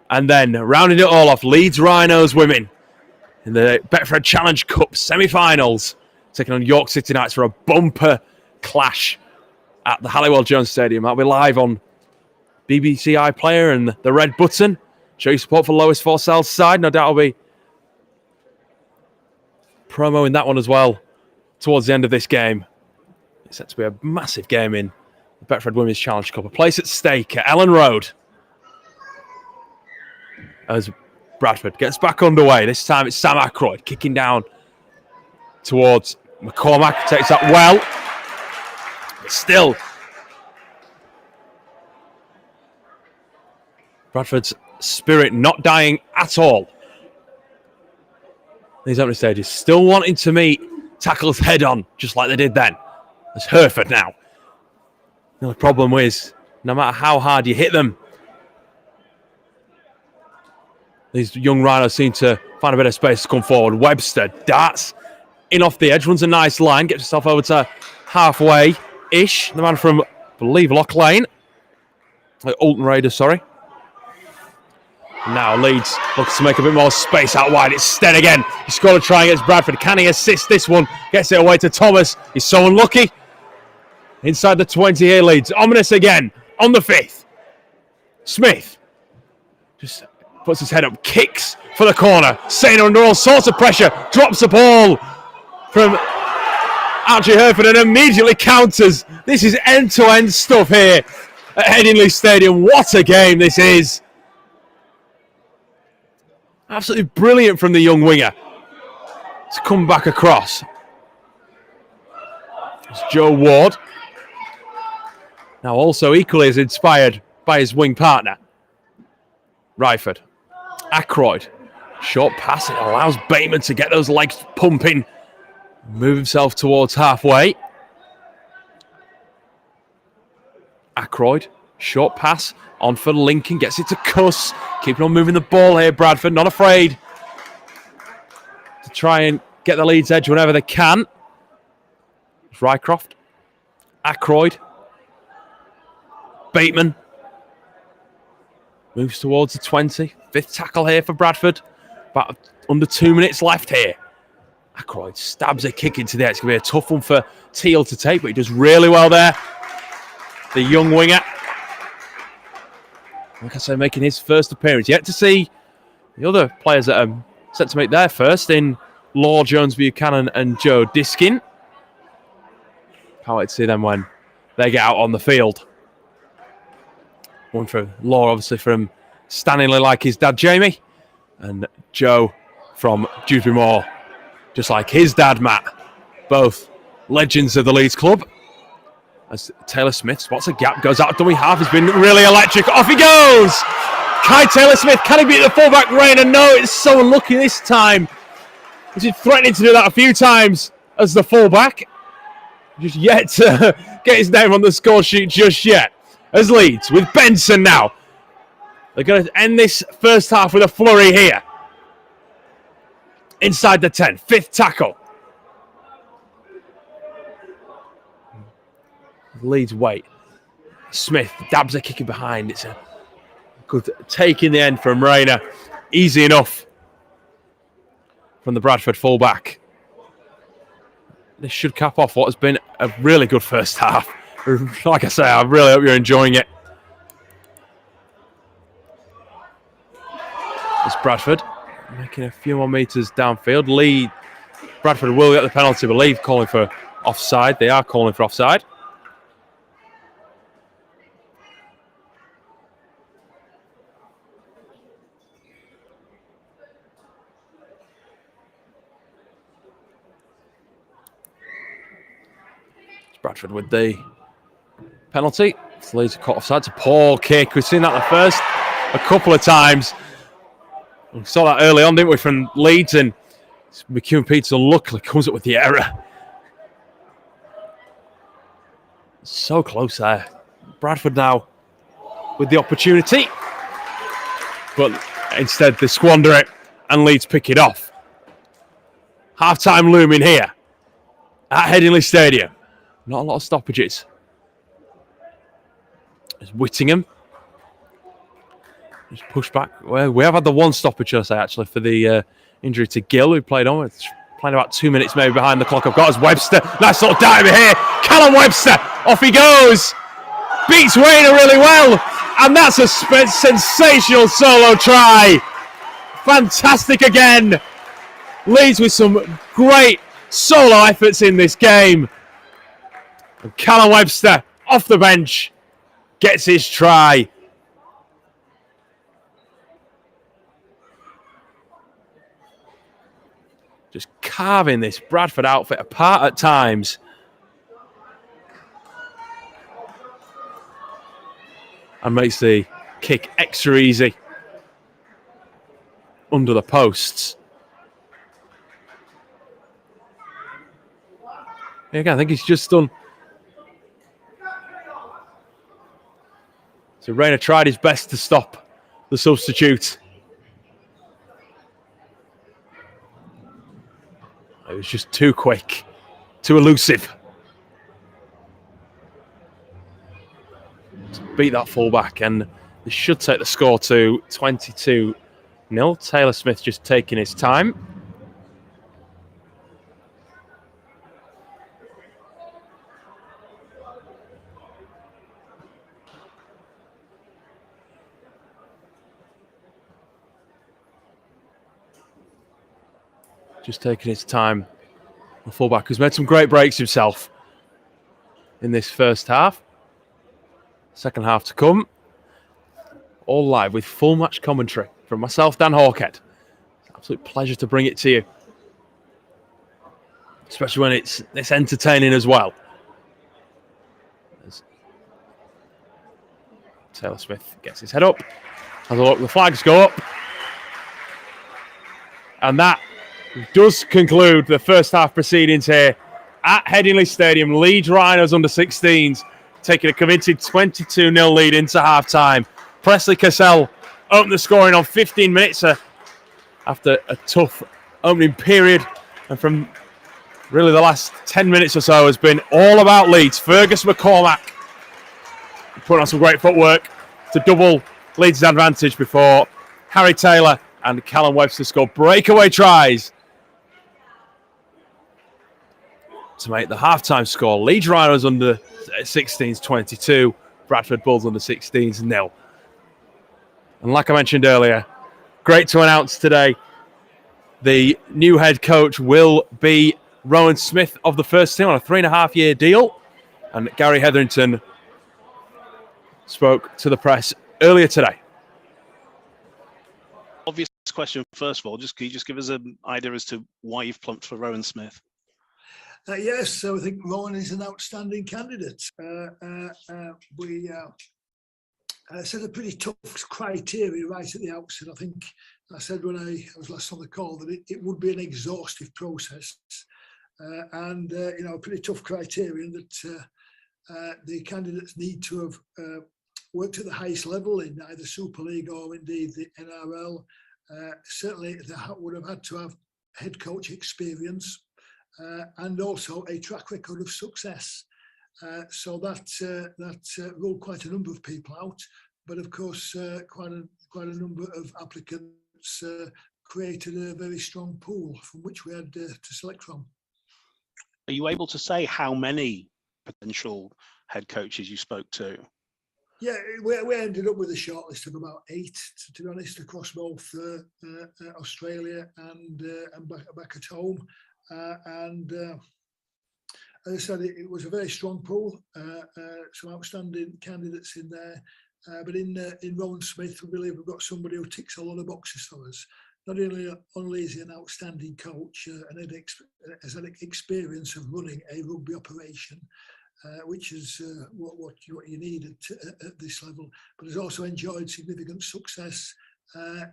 Speaker 5: And then rounding it all off, Leeds Rhinos women in the Betfred Challenge Cup semi-finals, taking on York City Knights for a bumper clash at the Halliwell Jones Stadium. That'll be live on BBC iPlayer and the red button. Show your support for Lois Forsell's side. No doubt I'll be promoing that one as well towards the end of this game. It's set to be a massive game in the Betfred Women's Challenge Cup. A place at stake at Ellen Road. As Bradford gets back underway. This time it's Sam Aykroyd kicking down towards McCormack. Takes that well. But still, Bradford's spirit not dying at all. These opening stages, still wanting to meet tackles head on, just like they did then. It's Hereford now. The only problem is, no matter how hard you hit them, these young Rhinos seem to find a bit of space to come forward. Webster darts in off the edge, runs a nice line, gets himself over to halfway-ish. The man from, I believe, Loch Lane. Alton Raiders, sorry. Now Leeds looks to make a bit more space out wide. It's Stead again. He scored a try against Bradford. Can he assist this one? Gets it away to Thomas. He's so unlucky. Inside the 20 here, Leeds. Ominous again on the 5th. Smith just puts his head up, kicks for the corner. Sainer under all sorts of pressure. Drops the ball from Archie Hereford and immediately counters. This is end-to-end stuff here at Headingley Stadium. What a game this is. Absolutely brilliant from the young winger to come back across. It's Joe Ward. Now also equally as inspired by his wing partner, Ryford. Aykroyd. Short pass. It allows Bateman to get those legs pumping. Move himself towards halfway. Aykroyd. Short pass. On for Lincoln. Gets it to Cuss. Keeping on moving the ball here, Bradford. Not afraid to try and get the Leeds edge whenever they can. It's Rycroft. Aykroyd. Bateman. Moves towards the 20. 5th tackle here for Bradford. About Under 2 minutes left here. Ackroyd stabs a kick into the air. It's going to be a tough one for Teal to take, but he does really well there. The young winger. Like I say, making his first appearance. Yet to see the other players that are set to make their first in Law, Jones, Buchanan and Joe Diskin. Can't wait to see them when they get out on the field. One for Law, obviously, from Stanley, like his dad, Jamie. And Joe from Dewsbury Moor, just like his dad, Matt. Both legends of the Leeds club. As Taylor Smith spots a gap, goes out dummy half. He's been really electric. Off he goes! Kai Taylor-Smith, can he beat the fullback Rayner? No, it's so unlucky this time. He's been threatening to do that a few times as the fullback. Just yet to get his name on the score sheet just yet. As Leeds with Benson now. They're going to end this first half with a flurry here. Inside the 10, fifth tackle. Leeds wait. Smith dabs a kick in behind. It's a good take in the end from Rayner. Easy enough from the Bradford fullback. This should cap off what has been a really good first half. Like I say, I really hope you're enjoying it. It's Bradford making a few more metres downfield. Bradford will get the penalty, but Leeds calling for offside. They are calling for offside. Bradford with the penalty. It's Leeds caught offside. It's a poor kick. We've seen that a couple of times. We saw that early on, didn't we, from Leeds, and McEwen Peterson luckily comes up with the error. So close there. Bradford now with the opportunity, but instead they squander it and Leeds pick it off. Half-time looming here at Headingley Stadium. Not a lot of stoppages. There's Whittingham. Just pushed back. Well, we have had the one stoppage, I say, actually, for the injury to Gill, who played on. It's playing about 2 minutes maybe behind the clock. I've got as Webster. Nice little dive here. Callum Webster. Off he goes. Beats Rayner really well. And that's a sensational solo try. Fantastic again. Leeds with some great solo efforts in this game. And Callum Webster, off the bench, gets his try. Just carving this Bradford outfit apart at times. And makes the kick extra easy under the posts. Again, I think he's just done. So Rayner tried his best to stop the substitute. It was just too quick, too elusive. To beat that fullback, and they should take the score to 22-0. Taylor Smith just taking his time. Just taking his time. The fullback who's made some great breaks himself in this first half. Second half to come. All live with full match commentary from myself, Dan Hawkhead. It's an absolute pleasure to bring it to you. Especially when it's entertaining as well. As Taylor Smith gets his head up. Has a look, the flags go up. And that does conclude the first half proceedings here at Headingley Stadium. Leeds Rhinos under 16s taking a committed 22-0 lead into half-time. Presley Cassell opened the scoring on 15 minutes after a tough opening period. And from really the last 10 minutes or so has been all about Leeds. Fergus McCormack putting on some great footwork to double Leeds' advantage before Harry Taylor and Callum Webster scored breakaway tries to make the halftime score. Leeds Rhinos under 16s 22, Bradford Bulls under 16s 0. And like I mentioned earlier, great to announce today, the new head coach will be Rowan Smith of the first team on a 3.5-year deal. And Gary Hetherington spoke to the press earlier today.
Speaker 1: Obvious question, first of all, can you just give us an idea as to why you've plumped for Rowan Smith?
Speaker 6: Yes, so I think Rowan is an outstanding candidate. We set a pretty tough criteria right at the outset. I think I said when I was last on the call that it would be an exhaustive process, and a pretty tough criterion that the candidates need to have worked at the highest level in either Super League or indeed the NRL. Certainly, they would have had to have head coach experience and also a track record of success. So that ruled quite a number of people out, but of course, quite a number of applicants created a very strong pool from which we had to select from.
Speaker 1: Are you able to say how many potential head coaches you spoke to?
Speaker 6: Yeah, we ended up with a shortlist of about 8, to be honest, across both Australia and back at home. As I said, it was a very strong pool, some outstanding candidates in there. But in Rowan Smith, we believe we've got somebody who ticks a lot of boxes for us. Not only is he an outstanding coach and has had experience of running a rugby operation, which is what you need at this level, but has also enjoyed significant success.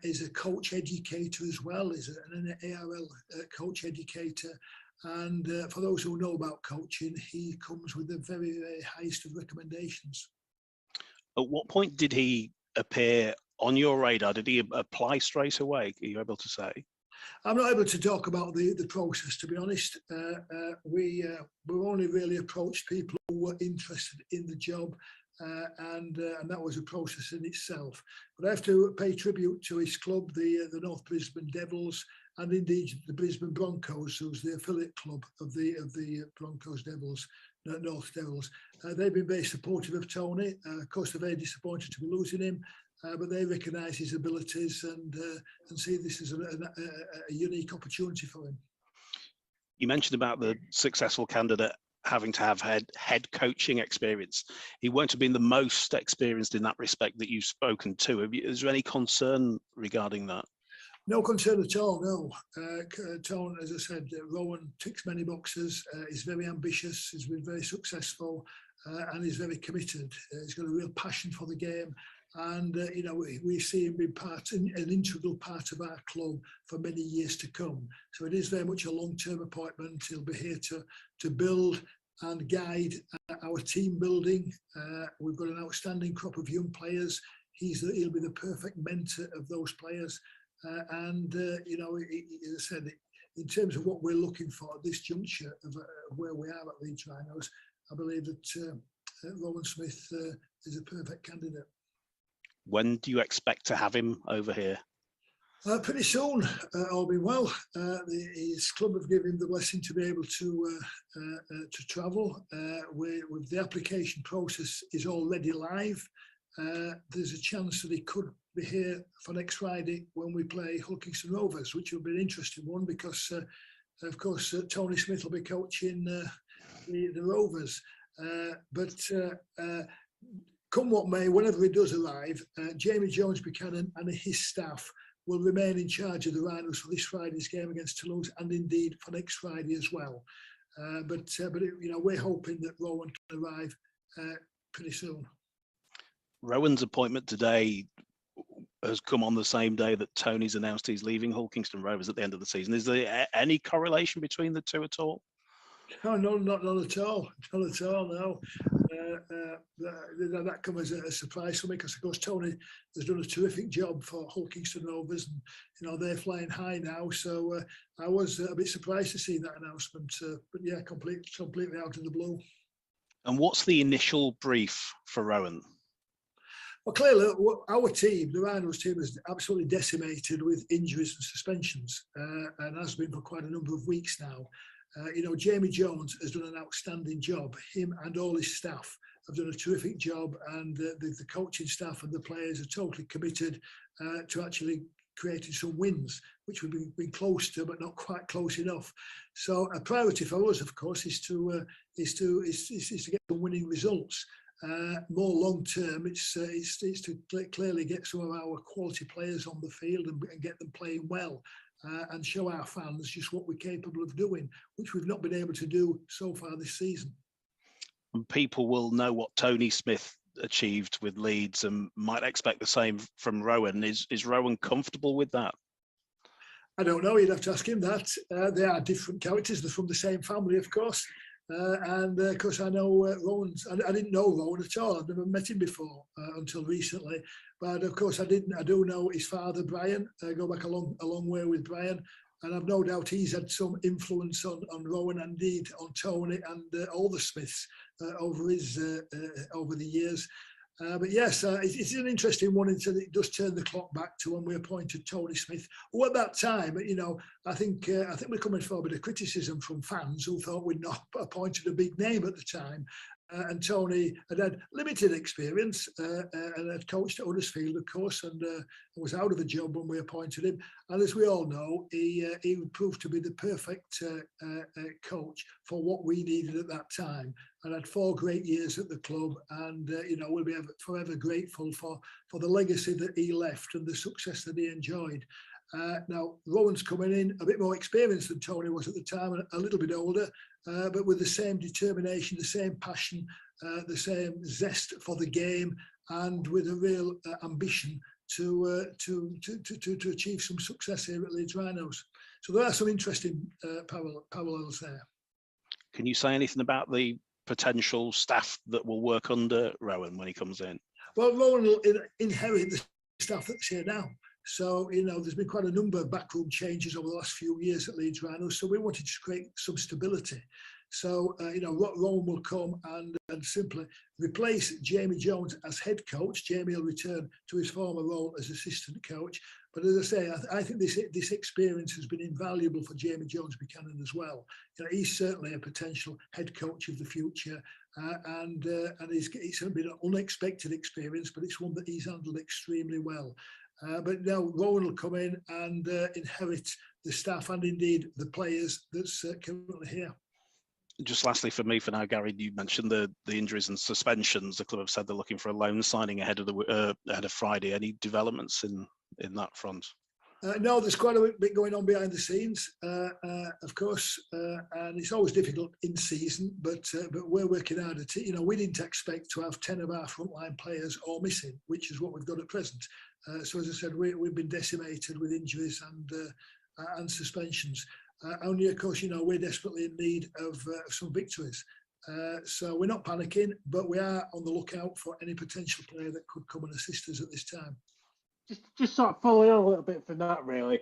Speaker 6: Is a coach educator as well, is an ARL coach educator. And for those who know about coaching, he comes with the very, very highest of recommendations.
Speaker 1: At what point did he appear on your radar? Did he apply straight away? Are you able to say?
Speaker 6: I'm not able to talk about the process, to be honest. We only really approached people who were interested in the job, and that was a process in itself. But I have to pay tribute to his club, the North Brisbane Devils, and indeed the Brisbane Broncos, who's the affiliate club of the Broncos Devils, North Devils. They've been very supportive of Tony. Of course, they're very disappointed to be losing him. But they recognise his abilities and see this as a unique opportunity for him.
Speaker 1: You mentioned about the successful candidate having to have head coaching experience. He won't have been the most experienced in that respect that you've spoken to. Is there any concern regarding that?
Speaker 6: No concern at all, no. Tone, as I said, Rowan ticks many boxes. He's very ambitious, he's been very successful, and he's very committed. He's got a real passion for the game. And, we see him being an integral part of our club for many years to come. So it is very much a long-term appointment. He'll be here to build and guide our team building. We've got an outstanding crop of young players. He'll be the perfect mentor of those players. As I said, in terms of what we're looking for at this juncture of where we are at Leeds Rhinos, I believe that Rowan Smith is a perfect candidate.
Speaker 1: When do you expect to have him over here?
Speaker 6: Pretty soon, all being well. His club have given him the blessing to be able to travel. With the application process is already live. There's a chance that he could be here for next Friday when we play Hull Kingston Rovers, which will be an interesting one because, of course, Tony Smith will be coaching the Rovers. But come what may, whenever he does arrive, Jamie Jones Buchanan and his staff will remain in charge of the Rhinos for this Friday's game against Toulouse and indeed for next Friday as well. But we're hoping that Rowan can arrive pretty soon.
Speaker 1: Rowan's appointment today has come on the same day that Tony's announced he's leaving Hull Kingston Rovers at the end of the season. Is there any correlation between the two at all?
Speaker 6: No, not at all. Not at all, no. That comes as a surprise for me because, of course, Tony has done a terrific job for Hull Kingston Rovers and, they're flying high now. So I was a bit surprised to see that announcement. But, yeah, completely out of the blue.
Speaker 1: And what's the initial brief for Rowan?
Speaker 6: Well, clearly, our team, the Rhinos team, is absolutely decimated with injuries and suspensions, and has been for quite a number of weeks now. Jamie Jones has done an outstanding job. Him and all his staff have done a terrific job, and the coaching staff and the players are totally committed to actually creating some wins, which we've been close to, but not quite close enough. So a priority for us, of course, is to get some winning results. More long term, it's to clearly get some of our quality players on the field and get them playing well, and show our fans just what we're capable of doing, which we've not been able to do so far this season.
Speaker 1: And people will know what Tony Smith achieved with Leeds and might expect the same from Rowan. Is Rowan comfortable with that?
Speaker 6: I don't know. You'd have to ask him that. They are different characters. They're from the same family, of course. And of course, I know Rowan's. I didn't know Rowan at all. I've never met him before until recently. But of course, I do know his father, Brian. I go back a long way with Brian, and I've no doubt he's had some influence on Rowan, and indeed on Tony and all the Smiths over the years. But yes, it's an interesting one until it does turn the clock back to when we appointed Tony Smith, who at that time, I think we're coming for a bit of criticism from fans who thought we'd not appointed a big name at the time. And Tony had limited experience and had coached at Huddersfield, of course, and was out of a job when we appointed him. And as we all know, he proved to be the perfect coach for what we needed at that time, and had 4 great years at the club. And we'll be forever grateful for the legacy that he left and the success that he enjoyed. Now, Rowan's coming in a bit more experienced than Tony was at the time, and a little bit older, but with the same determination, the same passion, the same zest for the game, and with a real ambition to achieve some success here at Leeds Rhinos. So there are some interesting parallels there.
Speaker 1: Can you say anything about the potential staff that will work under Rowan when he comes in?
Speaker 6: Well, Rowan will inherit the staff that's here now. So, there's been quite a number of backroom changes over the last few years at Leeds Rhinos. So we wanted to create some stability. So, Rowan will come and simply replace Jamie Jones as head coach. Jamie will return to his former role as assistant coach. But as I say, I think this experience has been invaluable for Jamie Jones Buchanan as well. He's certainly a potential head coach of the future, and it's been an unexpected experience, but it's one that he's handled extremely well. But now Rowan will come in and inherit the staff and indeed the players that's currently here.
Speaker 1: Just lastly for me for now, Gary, you mentioned the injuries and suspensions. The club have said they're looking for a loan signing ahead of Friday. Any developments in that front?
Speaker 6: No, there's quite a bit going on behind the scenes, of course, and it's always difficult in season. But we're working hard at it. We didn't expect to have 10 of our frontline players all missing, which is what we've got at present. So as I said, we've been decimated with injuries and suspensions. Only, of course, we're desperately in need of some victories. So we're not panicking, but we are on the lookout for any potential player that could come and assist us at this time.
Speaker 7: Just sort of following on a little bit from that, really.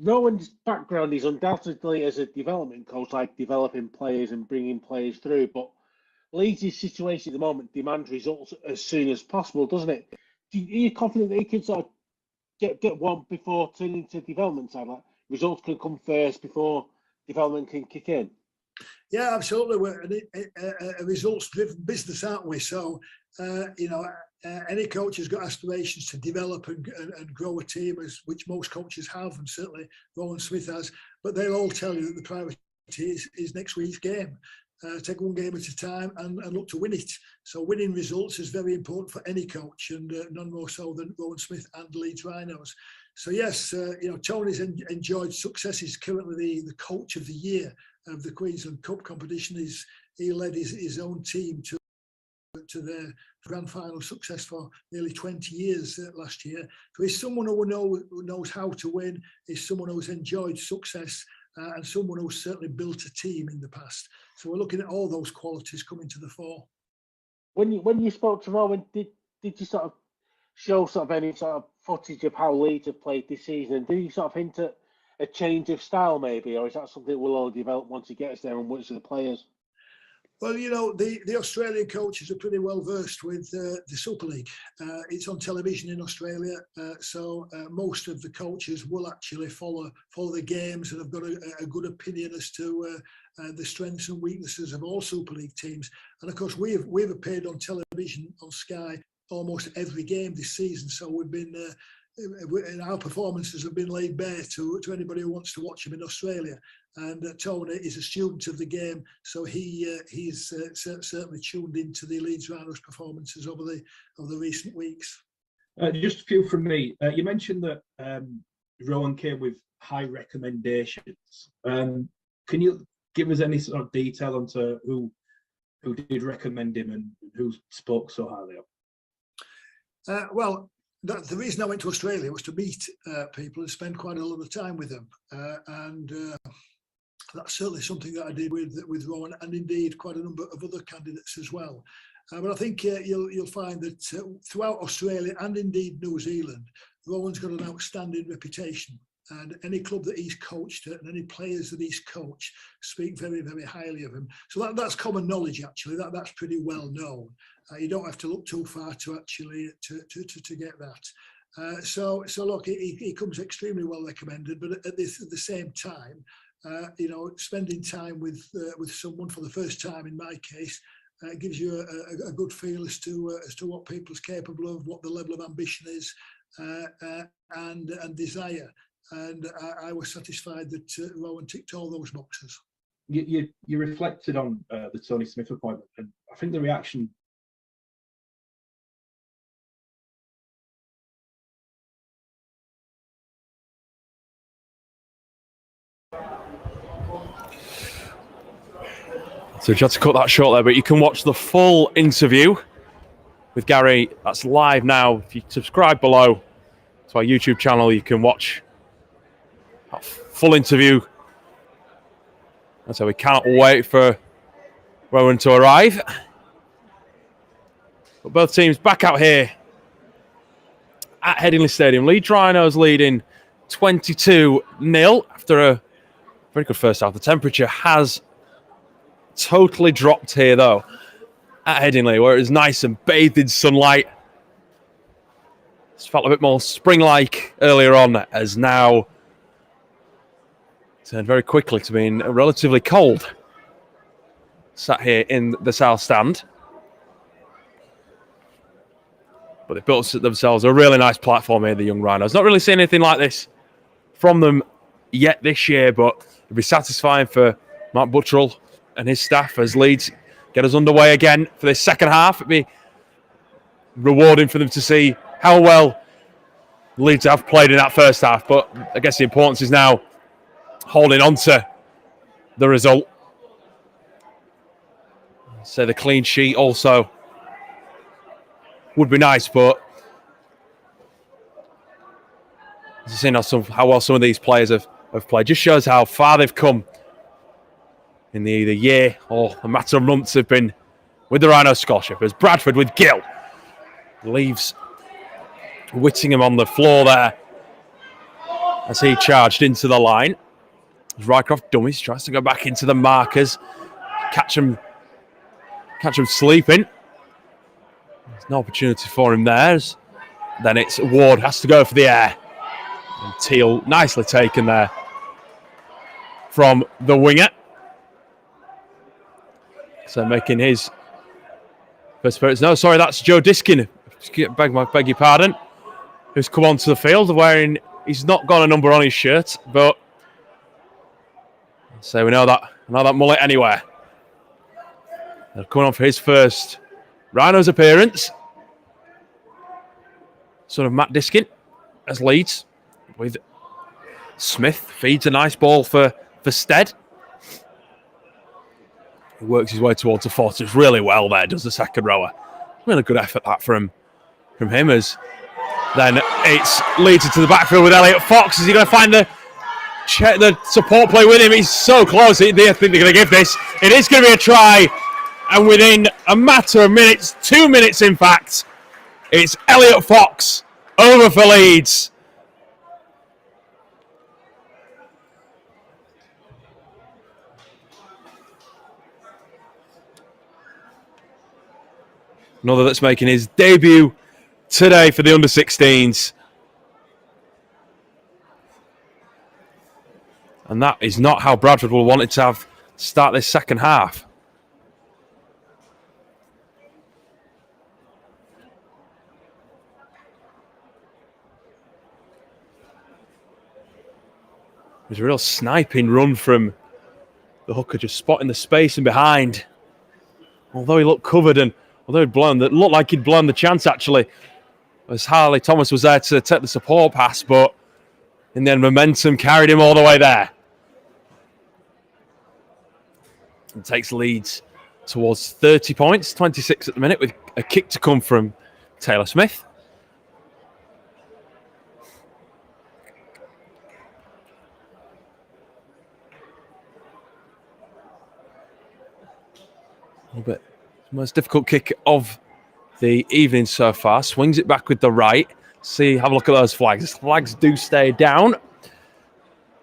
Speaker 7: Rowan's background is undoubtedly as a development coach, like developing players and bringing players through. But Leeds' situation at the moment demands results as soon as possible, doesn't it? Are you confident that he can sort of get one before turning to development side? Like results can come first before development can kick in?
Speaker 6: Yeah, absolutely. We're a results-driven business, aren't we? So, any coach has got aspirations to develop and grow a team, which most coaches have, and certainly Rowan Smith has. But they'll all tell you that the priority is next week's game. Take one game at a time and look to win it. So winning results is very important for any coach, and none more so than Rowan Smith and Leeds Rhinos. So yes, Tony's enjoyed success. He's currently the coach of the year of the Queensland Cup competition. He led his own team to their grand final success for nearly 20 years last year. So he's someone who knows how to win. He's someone who's enjoyed success. And someone who's certainly built a team in the past. So we're looking at all those qualities coming to the fore.
Speaker 7: When you spoke to Rowan, did you sort of show sort of any sort of footage of how Leeds have played this season? And did you sort of hint at a change of style maybe, or is that something that will all develop once he gets there and works with the players?
Speaker 6: Well, you know, the Australian coaches are pretty well versed with the Super League. It's on television in Australia, so most of the coaches will actually follow the games and have got a good opinion as to the strengths and weaknesses of all Super League teams. And of course, we've appeared on television on Sky almost every game this season, so we've been. Our performances have been laid bare to anybody who wants to watch them in Australia. And Tony is a student of the game, so he's certainly tuned into the Leeds Rhinos performances over the recent weeks.
Speaker 8: Just a few from me. You mentioned that Rowan came with high recommendations. Can you give us any sort of detail onto who did recommend him and who spoke so highly of?
Speaker 6: Well, the reason I went to Australia was to meet people and spend quite a lot of time with them, and that's certainly something that I did with Rowan, and indeed quite a number of other candidates as well. But I think you'll find that throughout Australia and indeed New Zealand, Rowan's got an outstanding reputation. And any club that he's coached at and any players that he's coached speak very, very highly of him. So that's common knowledge, actually. That's pretty well known. You don't have to look too far to actually to get that. So look, he comes extremely well recommended. But at the same time, you know, spending time with someone for the first time, in my case, gives you a good feel as to what people's capable of, what the level of ambition is, and desire. And I was satisfied that Rowan ticked all those boxes.
Speaker 8: You reflected on the Tony Smith appointment, and I think the reaction.
Speaker 5: So just to cut that short there, but you can watch the full interview with Gary. That's live now. If you subscribe below to our YouTube channel, you can watch that full interview. And so we can't wait for Rowan to arrive. But both teams back out here at Headingley Stadium. Leeds Rhinos leading 22-0 after a very good first half. The temperature has totally dropped here, though, at Headingley, where it was nice and bathed in sunlight. It's felt a bit more spring-like earlier on, as now turned very quickly to being relatively cold. Sat here in the south stand. But they built themselves a really nice platform here, the young Rhinos. Not really seen anything like this from them yet this year, but it'll be satisfying for Mark Buttrell and his staff as Leeds get us underway again for this second half. It'd be rewarding for them to see how well Leeds have played in that first half, but I guess the importance is now holding on to the result. So the clean sheet also would be nice, but as you've seen how well some of these players have played, just shows how far they've come in the either year or a matter of months have been with the Rhino scholarship. As Bradford with Gill leaves Whittingham on the floor there as he charged into the line. As Rycroft dummies, tries to go back into the markers, catch him sleeping. There's no opportunity for him there. Then it's Ward has to go for the air. And Teal nicely taken there from the winger. So making his first appearance. No, sorry, that's Joe Diskin. Beg your pardon. Who's come onto the field wearing, he's not got a number on his shirt, but so we know that mullet anywhere. They're coming on for his first Rhinos appearance. Son of Matt Diskin as Leeds with Smith. Feeds a nice ball for Stead. He works his way towards the fortress really well there, does the second rower. Really good effort that from him, as then it's leads into the backfield with Elliot Fox. Is he going to find the support play with him? He's so close. I think they're going to give this. It is going to be a try. And within a matter of minutes, 2 minutes in fact, it's Elliot Fox over for Leeds. Another that's making his debut today for the under-16s. And that is not how Bradford will want it to have start this second half. There's a real sniping run from the hooker, just spotting the space and behind. Although he looked covered and although he'd blown, it looked like he'd blown the chance actually, as Harley Thomas was there to take the support pass, but in the end momentum carried him all the way there. And takes Leeds towards 30 points, 26 at the minute, with a kick to come from Taylor Smith. A little bit the most difficult kick of the evening so far. Swings it back with the right. See, have a look at those flags. Flags do stay down.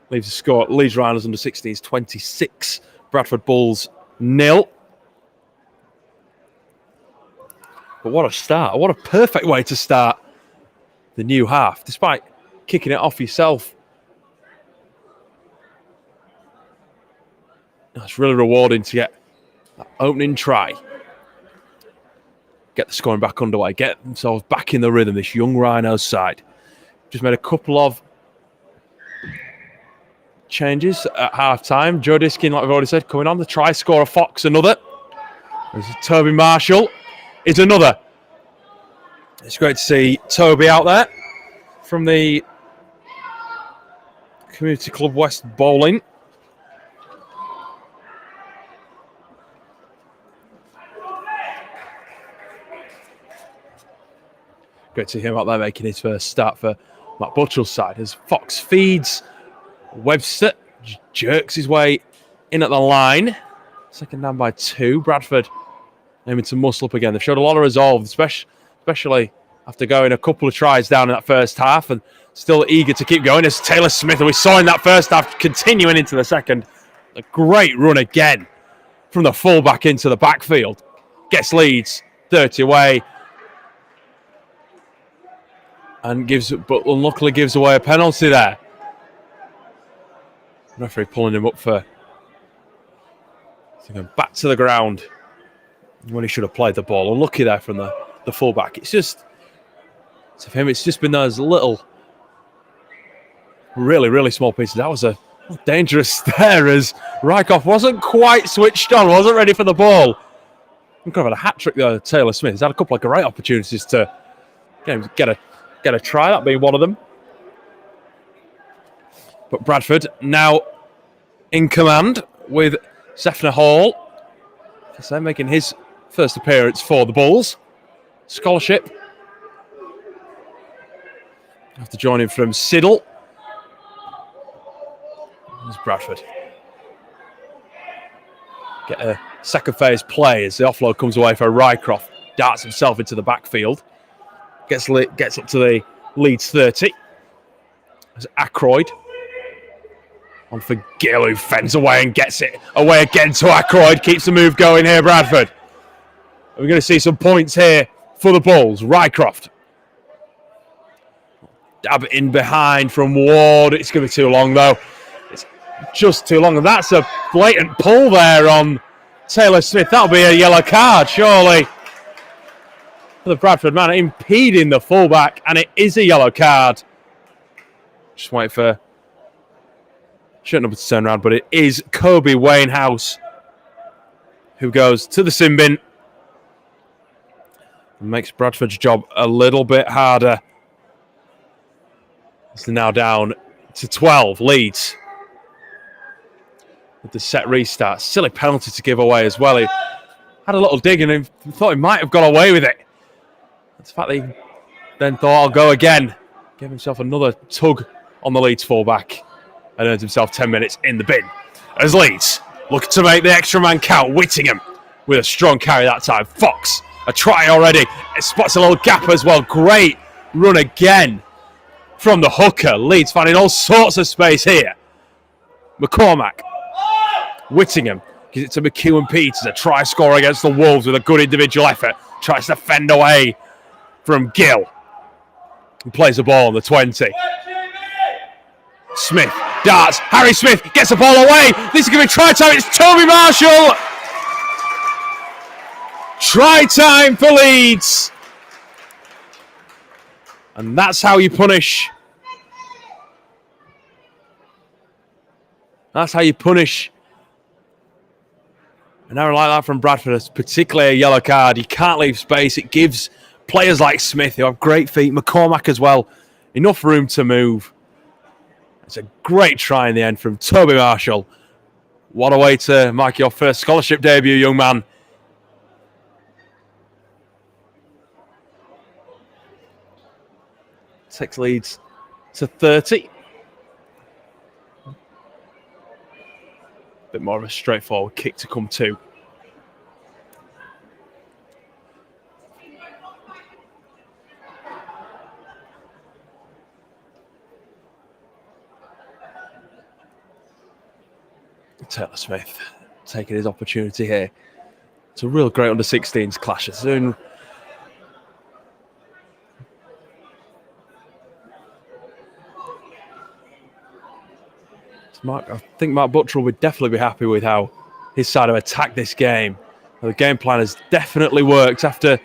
Speaker 5: Leaves the score. Leeds Rhinos under 16s 26. Bradford Bulls 0. But what a start. What a perfect way to start the new half, despite kicking it off yourself. It's really rewarding to get that opening try. Get the scoring back underway. Get themselves back in the rhythm, this young Rhinos side. Just made a couple of changes at half-time. Joe Diskin, like I've already said, coming on. The try scorer, Fox, another. There's Toby Marshall is another. It's great to see Toby out there from the Community Club West Bowling. Great to see him out there making his first start for Matt Butchell's side as Fox feeds Webster, jerks his way in at the line. Second down by 2. Bradford aiming to muscle up again. They've showed a lot of resolve, especially after going a couple of tries down in that first half and still eager to keep going as Taylor Smith, and we saw in that first half, continuing into the second. A great run again from the fullback into the backfield. Gets Leeds 30 away. And but unluckily gives away a penalty there. Referee pulling him up for back to the ground when he should have played the ball. Unlucky there from the fullback. It's just, for him, it's just been those little, really, really small pieces. That was a dangerous there as Rykoff wasn't quite switched on, wasn't ready for the ball. He could have had a hat-trick there, Taylor Smith. He's had a couple of great opportunities to get a try, that being one of them. But Bradford now in command with Zephner Hall. As they're making his first appearance for the Bulls. Scholarship. Have to join him from Siddle. There's Bradford. Get a second phase play as the offload comes away for Rycroft. Darts himself into the backfield. Gets up to the Leeds 30. There's Ackroyd. On for Gill, who fends away and gets it away again to Ackroyd. Keeps the move going here, Bradford. We're going to see some points here for the Bulls. Rycroft. Dab in behind from Ward. It's going to be too long, though. It's just too long. And that's a blatant pull there on Taylor Smith. That'll be a yellow card, surely. The Bradford man impeding the fullback, and it is a yellow card. Just wait for shirt number to turn around, but it is Kobe Wainhouse who goes to the sin bin and makes Bradford's job a little bit harder. It's now down to 12 Leeds with the set restart. Silly penalty to give away as well. He had a little dig and he thought he might have got away with it. The fact that he then thought, I'll go again. Gave himself another tug on the Leeds fullback and earns himself 10 minutes in the bin. As Leeds looking to make the extra man count. Whittingham with a strong carry that time. Fox, a try already. It spots a little gap as well. Great run again from the hooker. Leeds finding all sorts of space here. McCormack. Whittingham gives it to McEwen Peters. A try scorer against the Wolves with a good individual effort. tries to fend away from Gill. He plays the ball on the 20. Smith darts. Harry Smith gets the ball away. This is going to be try time. It's Toby Marshall. Try time for Leeds. And that's how you punish. That's how you punish an error like that from Bradford, particularly a yellow card. You can't leave space. It gives players like Smith, who have great feet, McCormack as well, enough room to move. It's a great try in the end from Toby Marshall. What a way to mark your first scholarship debut, young man. Takes Leeds to 30. Bit more of a straightforward kick to come to. Taylor Smith taking his opportunity here. It's a real great under-16s clash. Soon. I think Mark Buttrell would definitely be happy with how his side have attacked this game. The game plan has definitely worked after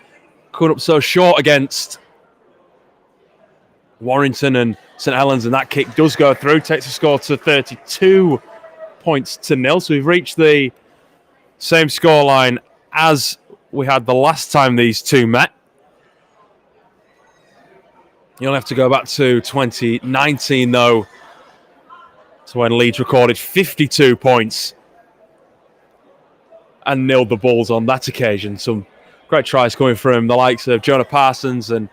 Speaker 5: coming up so short against Warrington and St Helens, and that kick does go through, takes the score to 32 points to nil. So we've reached the same scoreline as we had the last time these two met. You only have to go back to 2019 though, so when Leeds recorded 52 points and nilled the Bulls on that occasion. Some great tries coming from the likes of Jonah Parsons and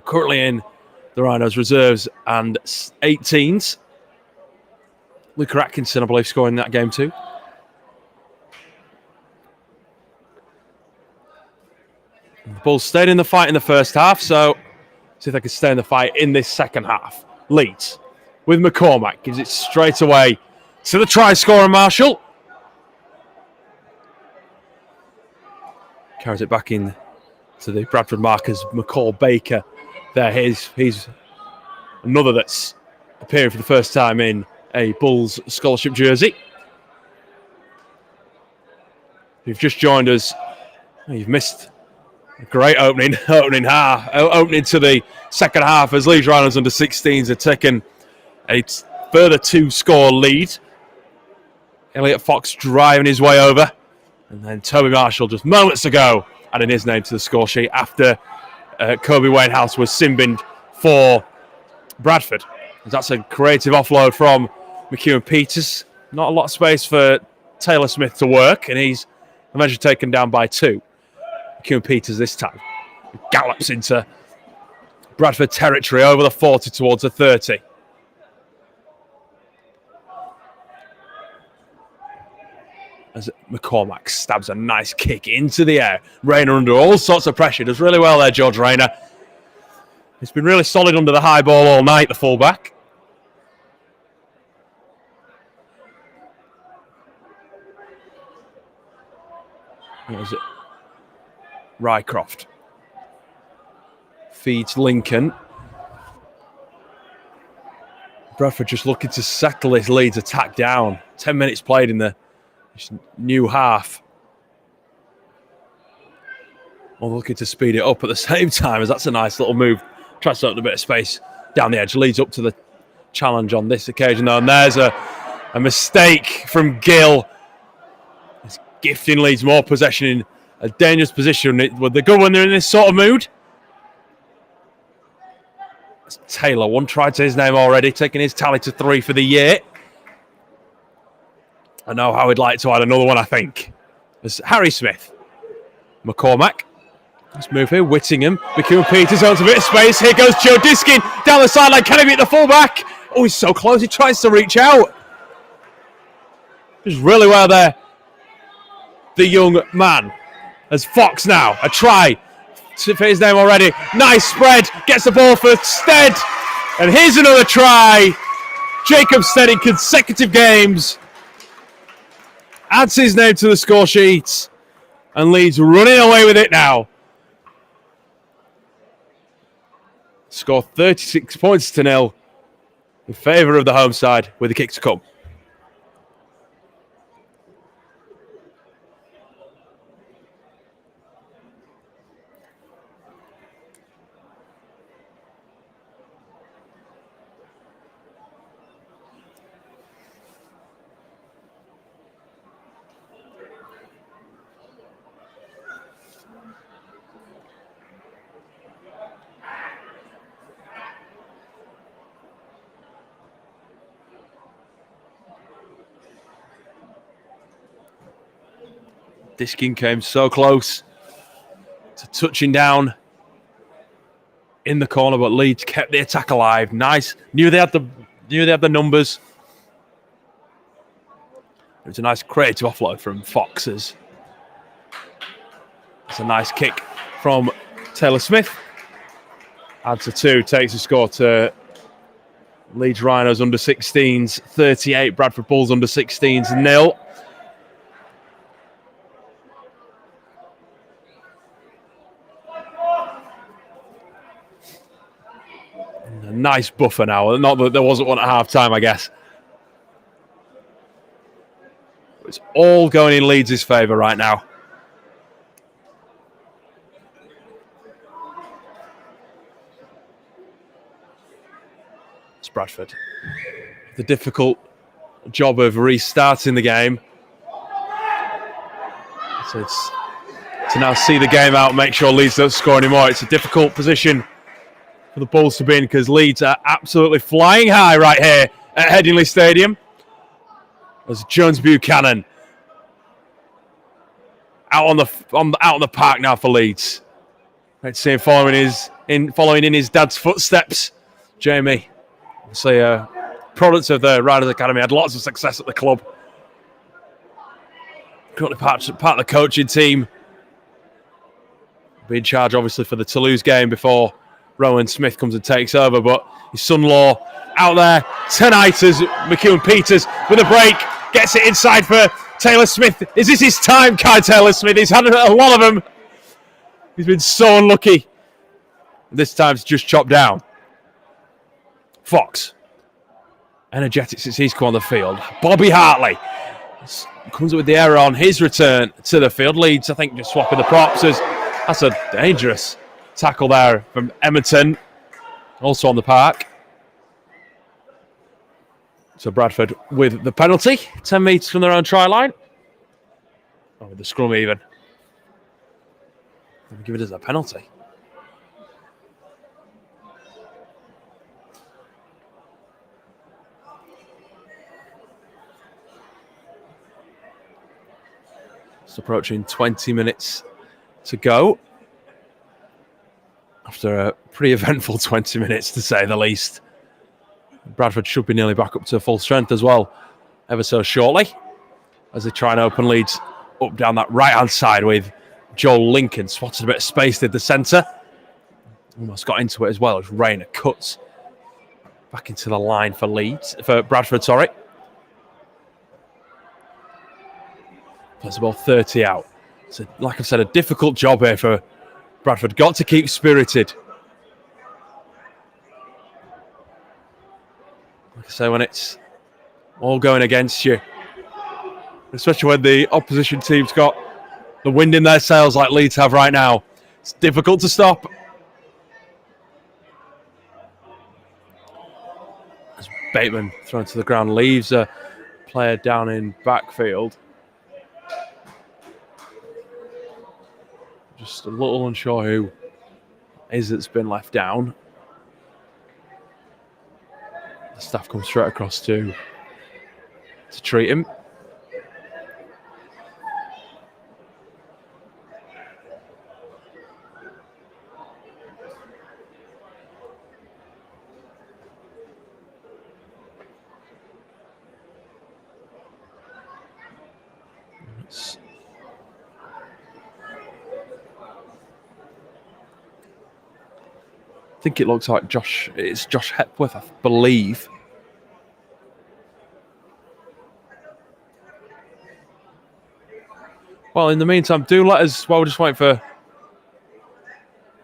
Speaker 5: currently in the Rhinos reserves and 18s. Luca Atkinson, I believe, scoring that game too. The Bulls stayed in the fight in the first half, so see if they can stay in the fight in this second half. Leeds with McCormack gives it straight away to the try scorer Marshall. Carries it back in to the Bradford markers, McCall Baker. There, he's another that's appearing for the first time in a Bulls scholarship jersey. If you've just joined us, you've missed a great opening to the second half as Leeds Rhinos under 16s have taken a further 2-score lead. Elliot Fox driving his way over, and then Toby Marshall just moments ago adding his name to the score sheet after Kobe Wainhouse was sin-binned for Bradford. That's a creative offload from McEwen Peters. Not a lot of space for Taylor Smith to work, and he's eventually taken down by 2. McEwen Peters this time gallops into Bradford territory over the 40 towards the 30. As McCormack stabs a nice kick into the air. Rayner under all sorts of pressure. Does really well there, George Rayner. He's been really solid under the high ball all night, the fullback. What was it? Rycroft feeds Lincoln. Bradford just looking to settle this Leeds attack down. 10 minutes played in the new half. Well, looking to speed it up at the same time, as that's a nice little move. Tries to open a bit of space down the edge. Leads up to the challenge on this occasion, though. And there's a mistake from Gill. It's gifting Leeds more possession in a dangerous position. With the good when they're in this sort of mood. It's Taylor, one try to his name already, taking his tally to 3 for the year. I know how he'd like to add another one, I think. There's Harry Smith. McCormack. Let's move here. Whittingham. McEwen Peters owns a bit of space. Here goes Joe Diskin down the sideline. Can he beat the fullback? Oh, he's so close. He tries to reach out. Just really well there. The young man. As Fox now. A try. For his name already. Nice spread. Gets the ball for Stead. And here's another try. Jacob Stead in consecutive games adds his name to the score sheet. And Leeds running away with it now. Score 36 points to 0 in favour of the home side with the kick to come. Diskin came so close to touching down in the corner, but Leeds kept the attack alive. Nice. Knew they had the numbers. It was a nice creative offload from Foxes. It's a nice kick from Taylor Smith. Adds to 2, takes the score to Leeds Rhinos under 16s 38, Bradford Bulls under 16s 0. A nice buffer now. Not that there wasn't one at half time, I guess. It's all going in Leeds' favour right now. It's Bradford. The difficult job of restarting the game. So it's to now see the game out, make sure Leeds don't score anymore. It's a difficult position for the Bulls to be in because Leeds are absolutely flying high right here at Headingley Stadium. As Jones Buchanan out on the park now for Leeds. Let's see him following in his dad's footsteps. Jamie, obviously a product of the Riders Academy, had lots of success at the club. Currently part of the coaching team. Be in charge, obviously, for the Toulouse game before Rowan Smith comes and takes over. But his son-in-law out there tonight as McEwen Peters with a break. Gets it inside for Taylor Smith. Is this his time, Kai Taylor Smith? He's had a lot of them. He's been so unlucky. This time it's just chopped down. Fox. Energetic since he's come on the field. Bobby Hartley comes up with the error on his return to the field. Leeds, I think, just swapping the props. That's a dangerous tackle there from Emerton. Also on the park. So Bradford with the penalty. 10 metres from their own try line. Oh, with the scrum even. Give it as a penalty. It's approaching 20 minutes to go. After a pretty eventful 20 minutes, to say the least. Bradford should be nearly back up to full strength as well, ever so shortly, as they try and open Leeds up down that right-hand side with Joel Lincoln. Swatted a bit of space, did the centre. Almost got into it as well as Rayner cuts back into the line for Bradford, sorry. Plays the ball 30 out. So, like I've said, a difficult job here for Bradford. Got to keep spirited. Like I say, when it's all going against you, especially when the opposition team's got the wind in their sails like Leeds have right now, it's difficult to stop. As Bateman thrown to the ground, leaves a player down in backfield. Just a little unsure who is that's been left down. The staff comes straight across to treat him. I think it looks like it's Josh Hepworth, I believe. Well, in the meantime, do let us, while we're just waiting for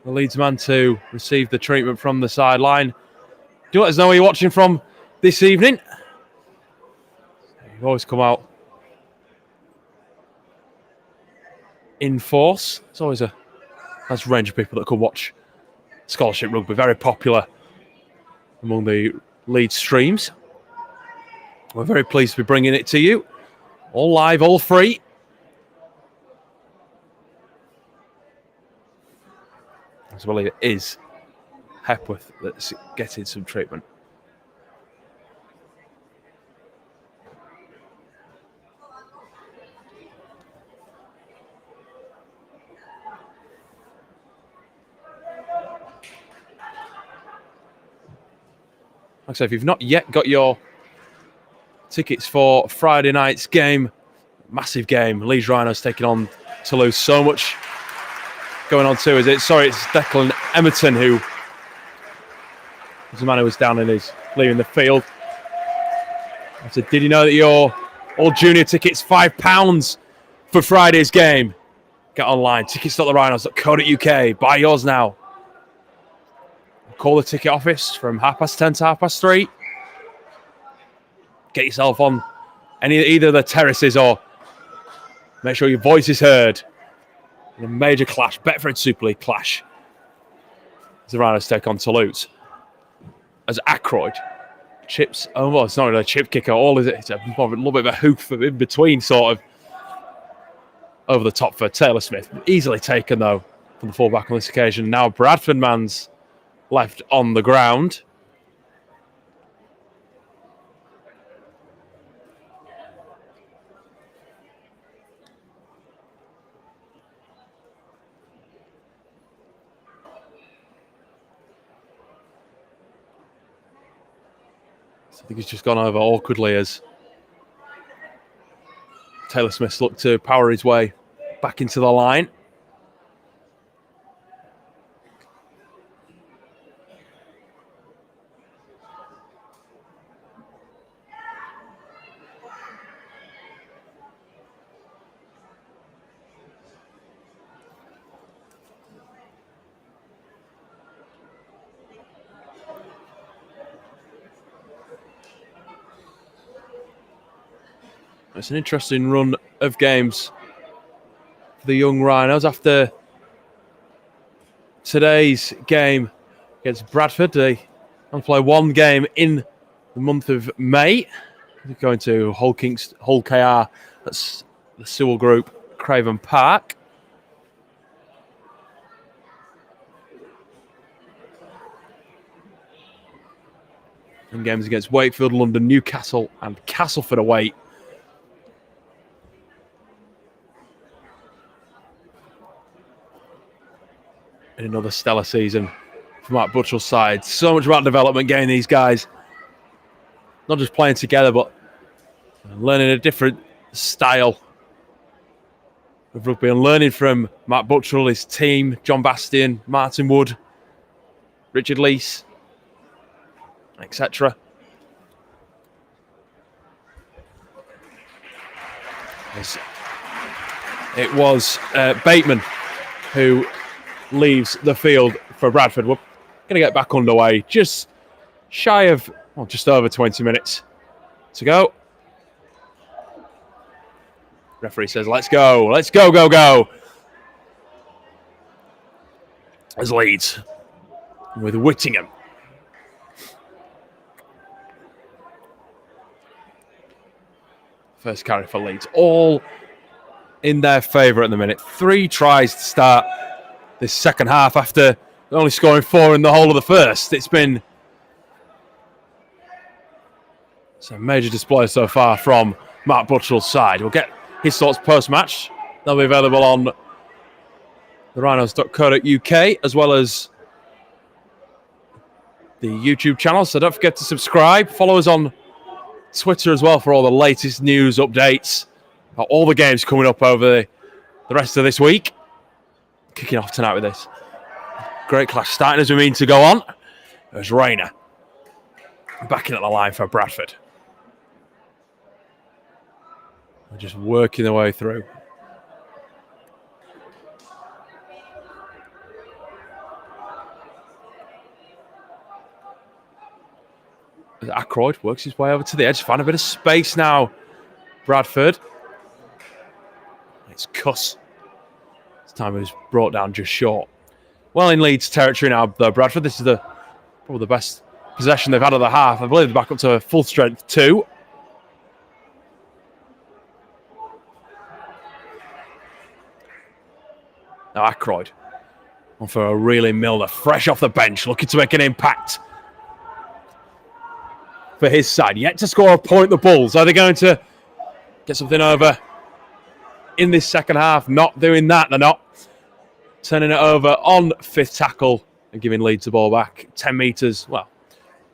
Speaker 5: the Leeds man to receive the treatment from the sideline, do let us know where you're watching from this evening. You've always come out in force. There's always a nice range of people that could watch scholarship rugby. Very popular among the Leeds streams. We're very pleased to be bringing it to you. All live, all free. As well, it is Hepworth that's getting some treatment. Like I say, if you've not yet got your tickets for Friday night's game, massive game, Leeds Rhinos taking on Toulouse. So much going on too, is it? Sorry, it's Declan Emerton who was the man who was down in his leaving the field. I said, did you know that your all junior tickets £5 for Friday's game? Get online, tickets.therhinos.co.uk. Buy yours now. Call the ticket office from 10:30 to 3:30. Get yourself on either of the terraces or make sure your voice is heard. In a major clash, Bradford Super League clash. As the Rhinos take on Toulouse. As Ackroyd chips, oh well, it's not really a chip kicker, all is it? It's a little bit of a hoof in between, sort of over the top for Taylor Smith. Easily taken though from the fullback on this occasion. Now Bradford man's left on the ground. I think he's just gone over awkwardly as Taylor Smith's looked to power his way back into the line. It's an interesting run of games for the young Rhinos after today's game against Bradford. They only play one game in the month of May. They're going to Hull KR, that's the Sewell Group, Craven Park. And games against Wakefield, London, Newcastle and Castleford away. In another stellar season for Mark Butchell's side. So much about development getting these guys not just playing together, but learning a different style of rugby and learning from Mark Butchell, his team, John Bastian, Martin Wood, Richard Leese, etc. It was Bateman who leaves the field for Bradford. We're going to get back underway. Just shy of, well, just over 20 minutes to go. Referee says, let's go. Let's go, go, go. As Leeds with Whittingham. First carry for Leeds. All in their favour at the minute. 3 tries to start this second half after only scoring 4 in the whole of the first. It's been a major display so far from Mark Butchell's side. We'll get his thoughts post-match. They'll be available on therhinos.co.uk as well as the YouTube channel. So don't forget to subscribe. Follow us on Twitter as well for all the latest news, updates, about all the games coming up over the rest of this week. Kicking off tonight with this great clash starting as we mean to go on. There's Rayner backing at the line for Bradford. We're just working their way through. Ackroyd works his way over to the edge, find a bit of space now. Bradford. It's Cuss. This time it was brought down just short. Well in Leeds territory now, though, Bradford. This is probably the best possession they've had of the half. I believe they're back up to full strength 2. Now Ackroyd on for a really Milner, fresh off the bench, looking to make an impact for his side. Yet to score a point, the Bulls. Are they going to get something over in this second half? Not doing that. They're not. Turning it over on 5th tackle and giving Leeds the ball back 10 metres, well,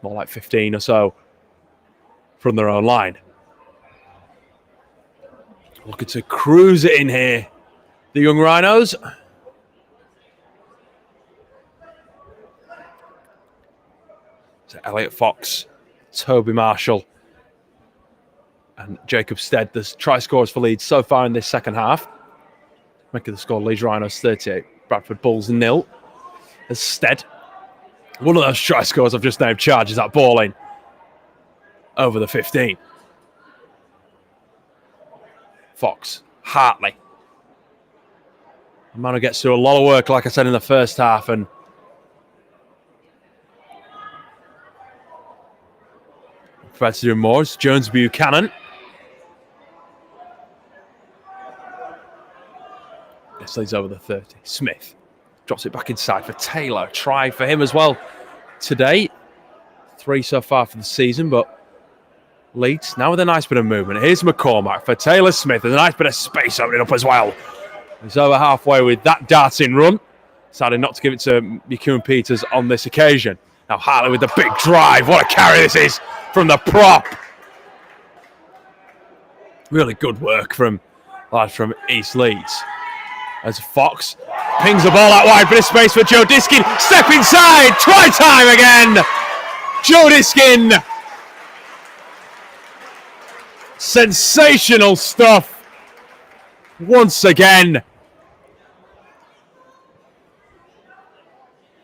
Speaker 5: more like 15 or so from their own line. Looking to cruise it in here, the young Rhinos. So Elliot Fox, Toby Marshall and Jacob Stead, the try scorers for Leeds so far in this second half. Making the score Leeds Rhinos 38, Bradford Bulls 0. As Stead, one of those try scorers I've just named, charges that ball in over the 15. Fox, Hartley. A man who gets through a lot of work, like I said, in the first half, and prepared to do more. It's Jones Buchanan. This leads over the 30. Smith drops it back inside for Taylor. Try for him as well today. 3 so far for the season, but Leeds now with a nice bit of movement. Here's McCormack for Taylor Smith. There's a nice bit of space opening up as well. He's over halfway with that darting run. Decided not to give it to McEwen Peters on this occasion. Now Hartley with the big drive. What a carry this is from the prop. Really good work from lads from East Leeds. As Fox pings the ball out wide, bit of space for Joe Diskin. Step inside, try time again. Joe Diskin. Sensational stuff. Once again.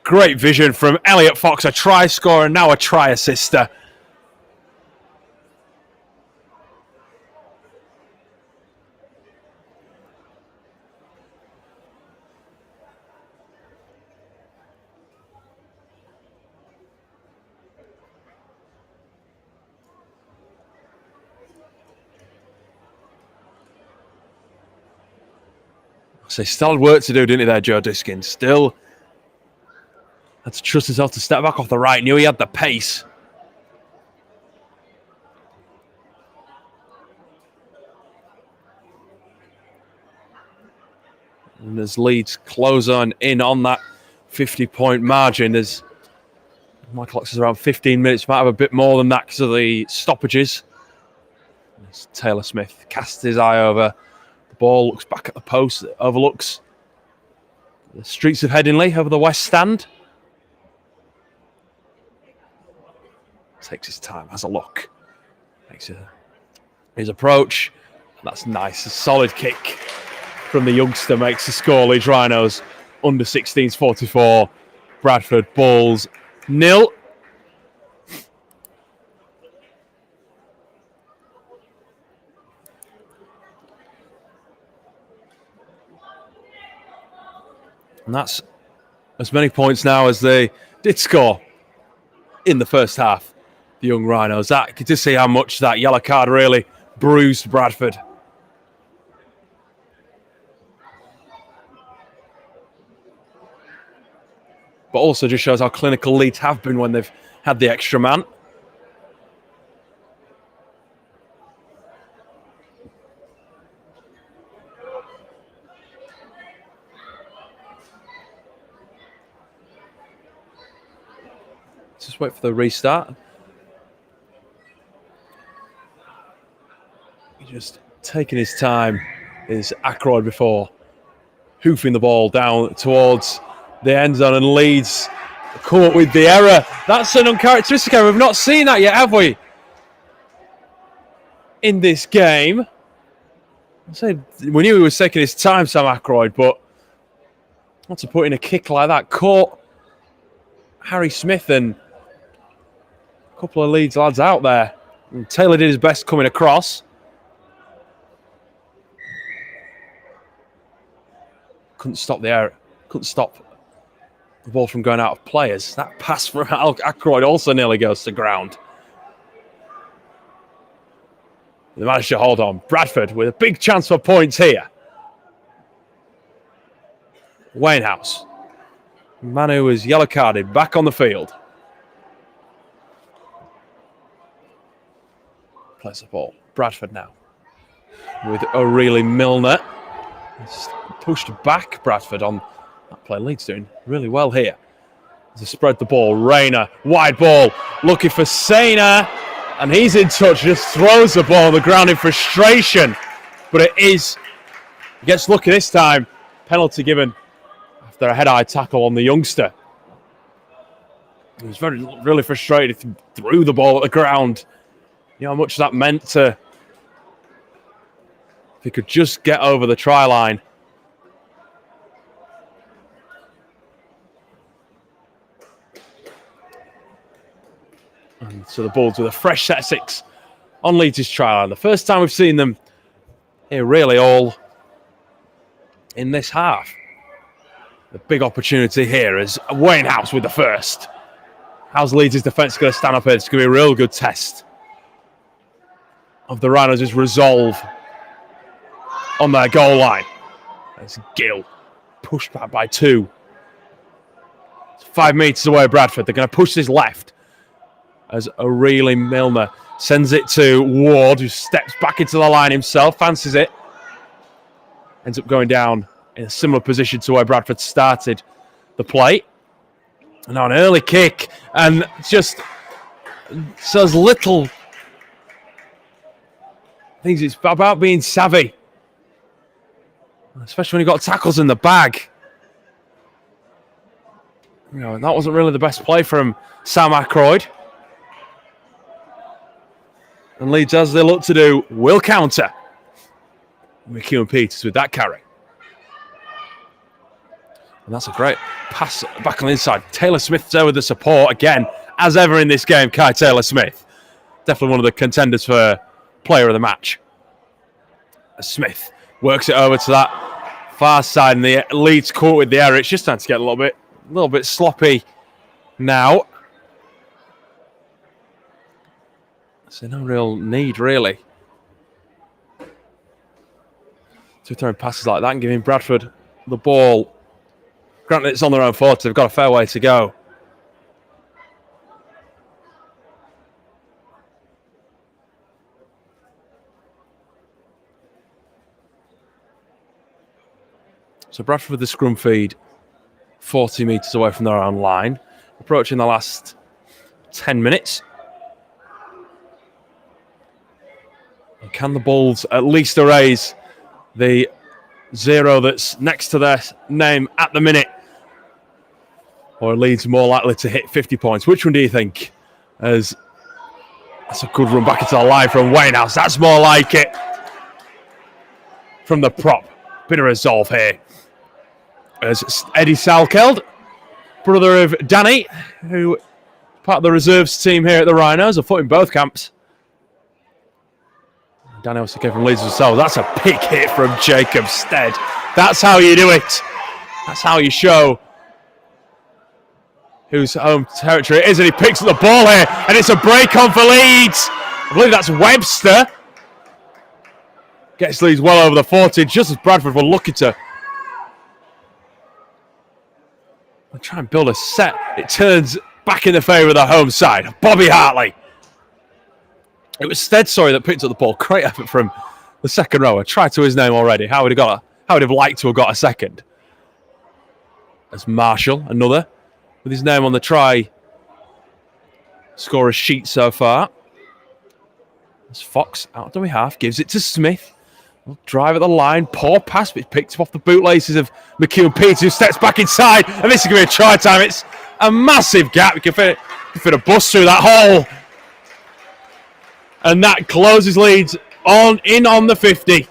Speaker 5: Great vision from Elliot Fox, a try scorer, now a try assister. So he still had work to do, didn't he there, Joe Diskin? Still had to trust himself to step back off the right. Knew he had the pace. And as Leeds close in on that 50-point margin, there's my clock says around 15 minutes. Might have a bit more than that because of the stoppages. As Taylor Smith casts his eye over. The ball looks back at the post. It overlooks the streets of Headingley over the west stand. Takes his time, has a look. Makes his approach. That's nice. A solid kick from the youngster makes the score. Leeds Rhinos under 16s 44. Bradford Bulls 0. And that's as many points now as they did score in the first half. The young Rhinos. That you could just see how much that yellow card really bruised Bradford. But also just shows how clinical Leeds have been when they've had the extra man. Just wait for the restart. Just taking his time is Ackroyd before hoofing the ball down towards the end zone, and Leeds come up with the error. That's an uncharacteristic error. We've not seen that yet, have we? In this game. I said we knew he was taking his time, Sam Ackroyd, but not to put in a kick like that. Caught Harry Smith and A couple of Leeds lads out there. And Taylor did his best coming across. Couldn't stop the ball from going out of players. That pass from Ackroyd also nearly goes to ground. They managed to hold on. Bradford with a big chance for points here. Wainhouse. Manu was yellow carded, back on the field. Plays the ball. Bradford now. With O'Reilly Milner. He's pushed back Bradford on that play. Leeds doing really well here. As they spread the ball. Rayner, wide ball, looking for Sainer. And he's in touch, just throws the ball on the ground in frustration. But he gets lucky this time. Penalty given after a head-eye tackle on the youngster. He was really frustrated. He threw the ball at the ground. You know how much that meant to... If he could just get over the try line. And so the Bulls with a fresh set of 6 on Leeds' try line. The first time we've seen them here really all in this half. The big opportunity here is Wainhouse with the first. How's Leeds' defence going to stand up here? It's going to be a real good test of the Rhinos' resolve on their goal line. There's Gill, pushed back by 2. It's 5 metres away, Bradford. They're going to push this left as O'Reilly Milner sends it to Ward, who steps back into the line himself, fancies it. Ends up going down in a similar position to where Bradford started the play. And now an early kick, and just says little things. It's about being savvy, especially when you've got tackles in the bag. You know, that wasn't really the best play from Sam Ackroyd. And Leeds, as they look to do, will counter. McEwen Peters with that carry. And that's a great pass back on the inside. Taylor Smith's there with the support again, as ever in this game. Kai Taylor Smith, definitely one of the contenders for player of the match. Smith works it over to that far side, and the Leeds caught with the error. It's just starting to get a little bit sloppy now. So no real need, really, to throw passes like that and giving Bradford the ball. Granted, it's on their own 40. They've got a fair way to go. So Bradford with the scrum feed 40 metres away from their own line. Approaching the last 10 minutes. Can the Bulls at least erase the 0 that's next to their name at the minute? Or Leeds more likely to hit 50 points? Which one do you think? As that's a good run back into the line from Wainhouse. That's more like it. From the prop. Bit of resolve here. As Eddie Salkeld, brother of Danny, who is part of the reserves team here at the Rhinos, a foot in both camps. Danny also came from Leeds himself. That's a big hit from Jacob Stead. That's how you do it. That's how you show whose home territory it is. And he picks up the ball here, and it's a break on for Leeds. I believe that's Webster. Gets Leeds well over the 40, just as Bradford were looking to try and build a set. It turns back in the favour of the home side. Bobby Hartley. It was Stead, that picked up the ball. Great effort from the second rower. Tried to his name already. How would have liked to have got a second? As Marshall, another, with his name on the try scorer sheet so far. As Fox out to half, gives it to Smith. Drive at the line, poor pass, but picked up off the bootlaces of McEwen Peters, who steps back inside, and this is going to be a try time. It's a massive gap. You can fit a bus through that hole. And that closes Leeds in on the 50.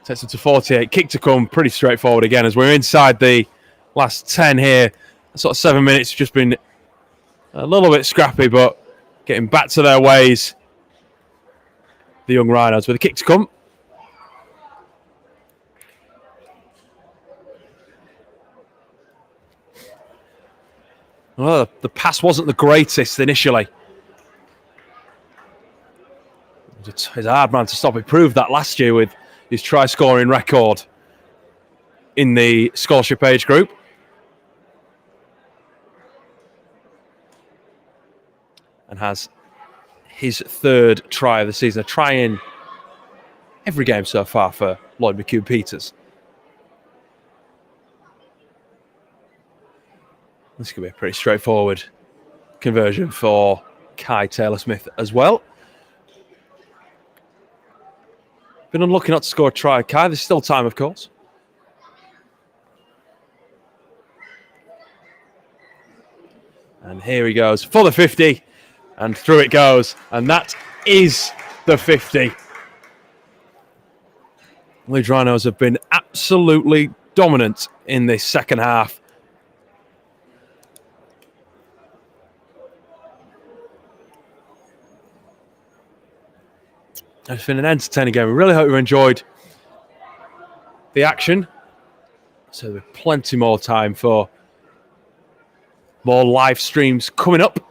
Speaker 5: Takes them to 48. Kick to come, pretty straightforward again, as we're inside the last 10 here sort of 7 minutes just been a little bit scrappy, but getting back to their ways. The young Rhinos with a kick to come. Well, the pass wasn't the greatest initially. He's a hard man to stop. He proved that last year with his try-scoring record in the scholarship age group. And has his third try of the season. A try in every game so far for Lloyd McHugh-Peters. This could be a pretty straightforward conversion for Kai Taylor-Smith as well. Been unlucky not to score a try, Kai. There's still time, of course. And here he goes for the 50. And through it goes. And that is the 50. Leeds Rhinos have been absolutely dominant in this second half. It's been an entertaining game. We really hope you enjoyed the action. So there's plenty more time for more live streams coming up.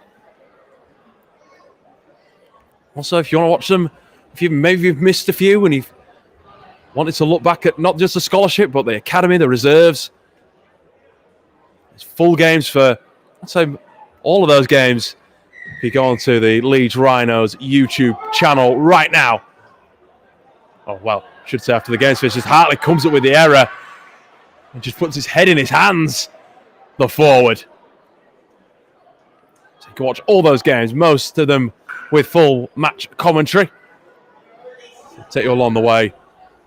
Speaker 5: Also, if you want to watch them, if you maybe you've missed a few and you've wanted to look back at not just the scholarship, but the academy, the reserves. It's full games for, I'd say, all of those games. If you go onto the Leeds Rhinos YouTube channel right now. Oh, well, I should say after the game's finished, Hartley comes up with the error and just puts his head in his hands, the forward. So you can watch all those games, most of them with full match commentary. Take you along the way.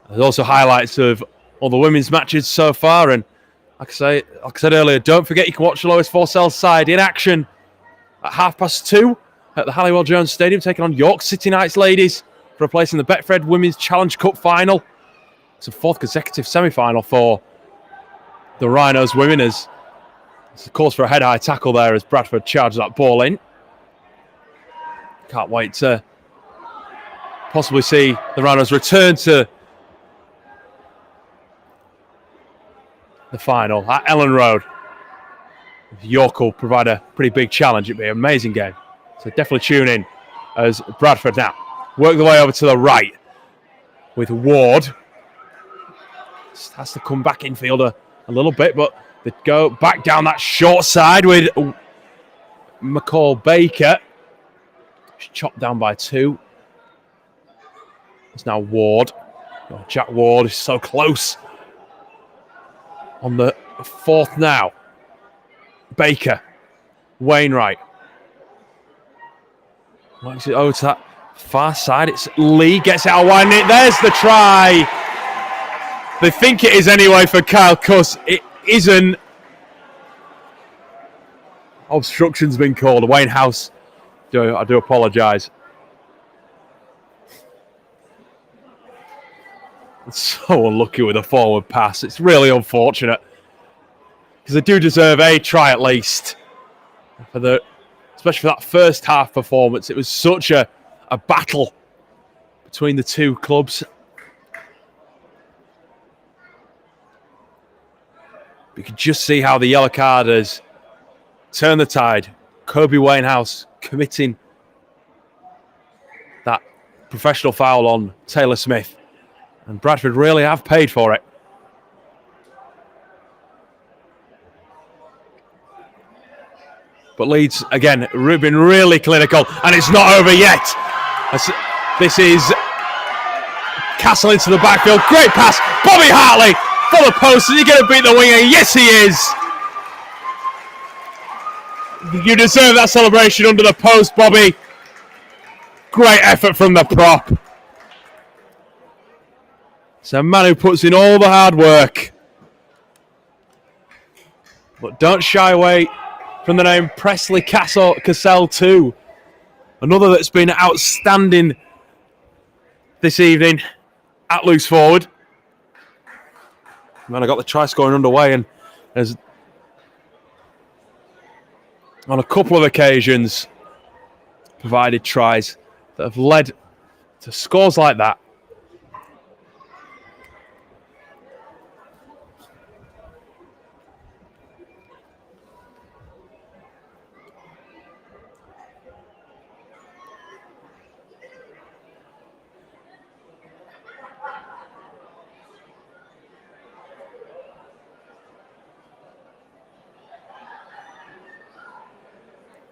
Speaker 5: There's also highlights of all the women's matches so far. And like I said earlier, don't forget you can watch the Lois Forsell side in action at 2:30 at the Halliwell Jones Stadium, taking on York City Knights ladies for a place in the Betfred Women's Challenge Cup final. It's a fourth consecutive semi-final for the Rhinos women. As it's of course for a head-high tackle there as Bradford charges that ball in. Can't wait to possibly see the Rhinos return to the final at Ellen Road. York will provide a pretty big challenge. It'll be an amazing game. So definitely tune in as Bradford now work the way over to the right with Ward. Just has to come back infield a little bit, but they go back down that short side with McCall Baker. Chopped down by 2. It's now Ward. Oh, Jack Ward is so close. On the 4th now. Baker. Wainwright. Likes it over to that far side. It's Lee. Gets it out wide. There's the try. They think it is anyway for Kyle Cuss. It isn't. Obstruction's been called. Wayne House. I do apologise. It's so unlucky with a forward pass. It's really unfortunate. Because they do deserve a try at least. Especially for that first half performance. It was such a battle between the two clubs. You can just see how the yellow card has turned the tide. Kobe Wainhouse committing that professional foul on Taylor Smith. And Bradford really have paid for it. But Leeds, again, been really clinical. And it's not over yet. This is Castle into the backfield. Great pass. Bobby Hartley for the post. Is he going to beat the winger? Yes, he is. You deserve that celebration under the post, Bobby. Great effort from the prop. It's a man who puts in all the hard work. But don't shy away from the name Presley Cassell too. Another that's been outstanding this evening at loose forward. Man, I got the try scoring underway, and as on a couple of occasions provided tries that have led to scores like that.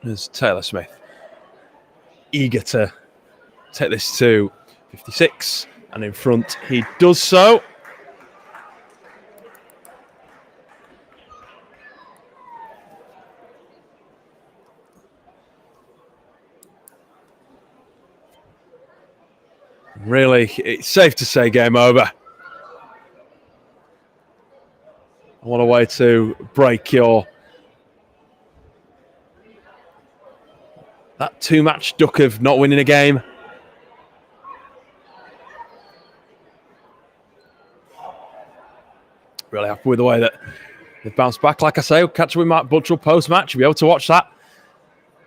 Speaker 5: There's Taylor Smith, eager to take this to 56, and in front he does so. Really, it's safe to say game over. What a way to break that two-match duck of not winning a game. Really happy with the way that they've bounced back. Like I say, we'll catch up with Mark Buttrell post-match. You'll be able to watch that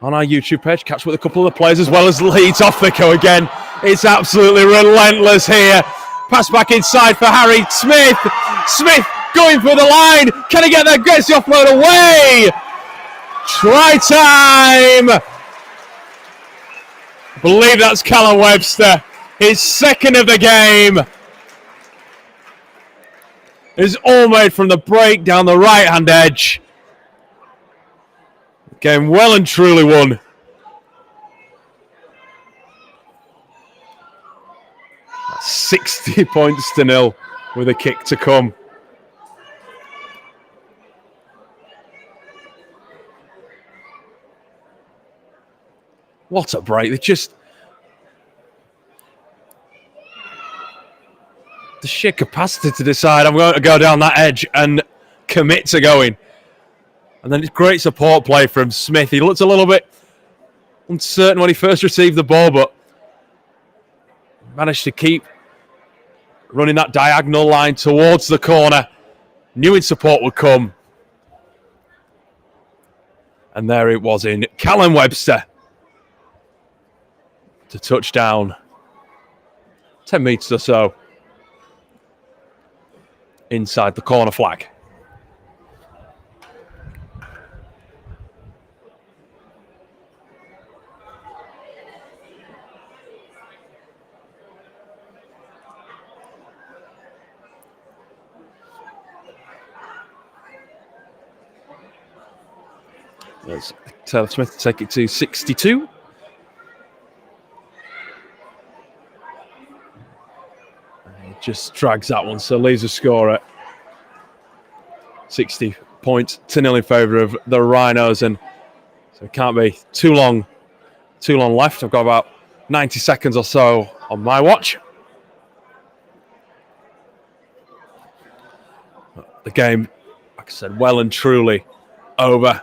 Speaker 5: on our YouTube page. Catch up with a couple of the players as well as Leeds. Off they go again. It's absolutely relentless here. Pass back inside for Harry Smith. Smith going for the line. Can he get there? Gets the offload away. Try time. I believe that's Callum Webster. His second of the game. Is all made from the break down the right-hand edge. Game well and truly won. That's 60 points to 0 with a kick to come. What a break. They just... the sheer capacity to decide I'm going to go down that edge and commit to going. And then it's great support play from Smith. He looked a little bit uncertain when he first received the ball, but managed to keep running that diagonal line towards the corner. Knew his support would come. And there it was in Callum Webster to touchdown. 10 metres or so inside the corner flag. There's Taylor Smith to take it to 62. He just drags that one, so leaves a score at 60 points to 0 in favour of the Rhinos, and so it can't be too long left. I've got about 90 seconds or so on my watch. The game, like I said, well and truly over.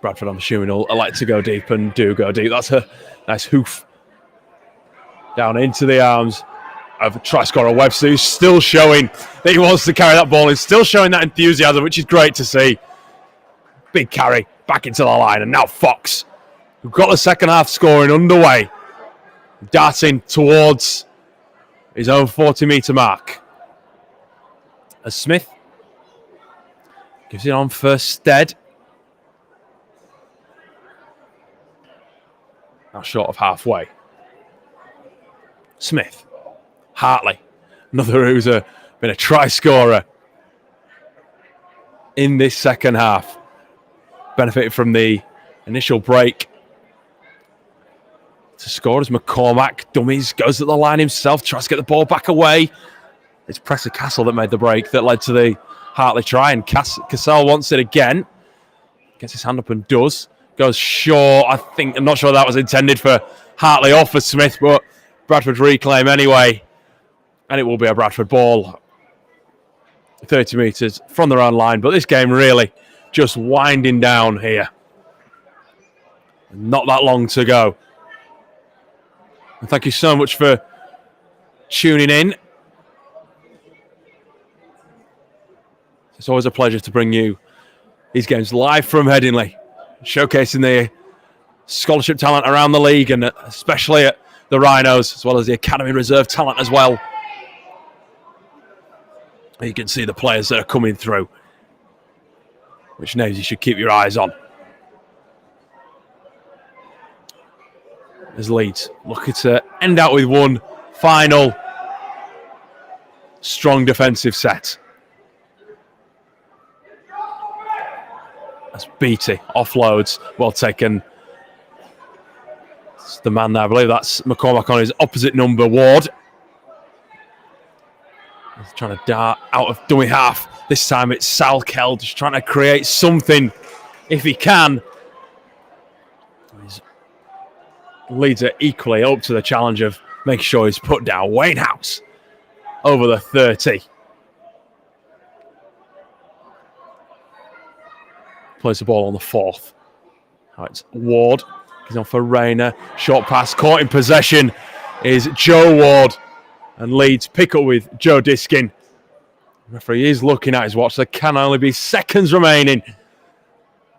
Speaker 5: Bradford, I'm assuming, will like to go deep and do go deep. That's a nice hoof down into the arms of try scorer Webster, who's still showing that he wants to carry that ball. He's still showing that enthusiasm, which is great to see. Big carry back into the line, and now Fox, who've got the second half scoring underway, darting towards his own 40-metre mark. As Smith gives it on for Stead. Now short of halfway. Smith. Hartley. Another who's been a try scorer in this second half. Benefited from the initial break to score as McCormack dummies, goes at the line himself, tries to get the ball back away. It's Presser Castle that made the break that led to the Hartley try, and Cassell wants it again. Gets his hand up and does. Goes short. I'm not sure that was intended for Hartley or for Smith, but Bradford reclaim anyway. And it will be a Bradford ball. 30 metres from their own line. But this game really just winding down here. Not that long to go. And thank you so much for tuning in. It's always a pleasure to bring you these games live from Headingley, showcasing the scholarship talent around the league and especially at the Rhinos, as well as the Academy Reserve talent as well. You can see the players that are coming through, which names you should keep your eyes on. As Leeds looking to end out with one final strong defensive set. That's Beattie, offloads, well taken. It's the man there, I believe that's McCormack on his opposite number, Ward. He's trying to dart out of dummy half. This time it's Salkel just trying to create something if he can. Leeds are equally up to the challenge of making sure he's put down. Wayne House over the 30. Plays the ball on the 4th. Now it's Ward. He's on for Rayner. Short pass. Caught in possession is Joe Ward. And Leeds pick up with Joe Diskin. The referee is looking at his watch. There can only be seconds remaining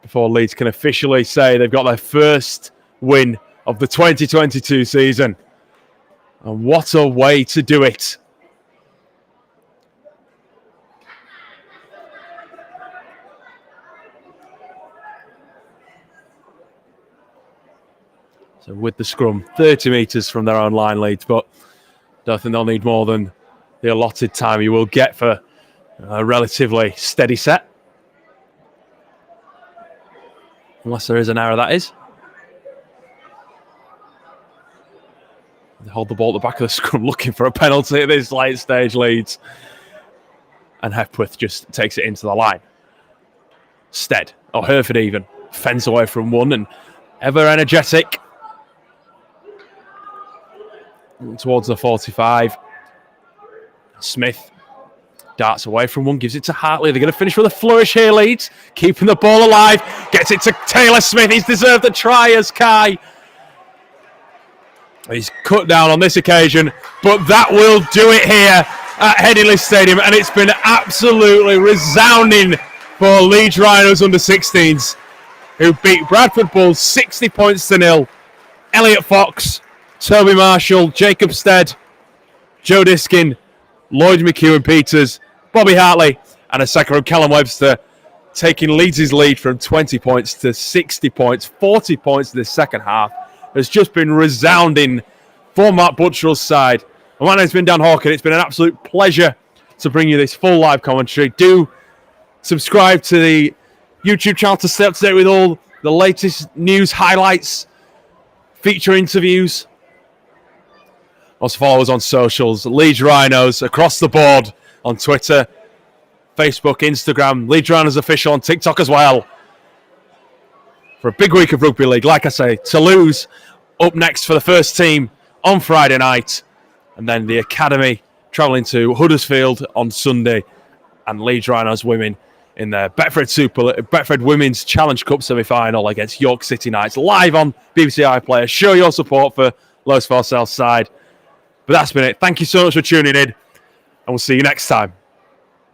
Speaker 5: before Leeds can officially say they've got their first win of the 2022 season. And what a way to do it. So with the scrum, 30 metres from their own line, Leeds, but don't think they'll need more than the allotted time you will get for a relatively steady set. Unless there is an error, that is. They hold the ball at the back of the scrum, looking for a penalty at this late stage, Leeds. And Hepworth just takes it into the line. Stead, or Hereford even, fends away from one and ever energetic. Towards the 45. Smith darts away from one, gives it to Hartley. They're going to finish with a flourish here, Leeds. Keeping the ball alive. Gets it to Taylor Smith. He's deserved a try as Kai. He's cut down on this occasion, but that will do it here at Headingley Stadium, and it's been absolutely resounding for Leeds Rhinos under-16s, who beat Bradford Bulls 60 points to 0. Elliot Fox, Toby Marshall, Jacob Stead, Joe Diskin, Lloyd McEwen-Peters, Bobby Hartley, and a second from Callum Webster, taking Leeds' lead from 20 points to 60 points, 40 points in the second half. Has just been resounding for Matt Butcherell's side. And my name's been Dan Hawken. It's been an absolute pleasure to bring you this full live commentary. Do subscribe to the YouTube channel to stay up to date with all the latest news, highlights, feature interviews. Also follow us on socials, Leeds Rhinos across the board on Twitter, Facebook, Instagram, Leeds Rhinos official on TikTok as well. For a big week of rugby league, like I say, Toulouse up next for the first team on Friday night, and then the Academy travelling to Huddersfield on Sunday, and Leeds Rhinos women in their Betfred Women's Challenge Cup semi-final against York City Knights, live on BBC iPlayer. Show your support for Lewis Forsell's side. But that's been it. Thank you so much for tuning in, and we'll see you next time.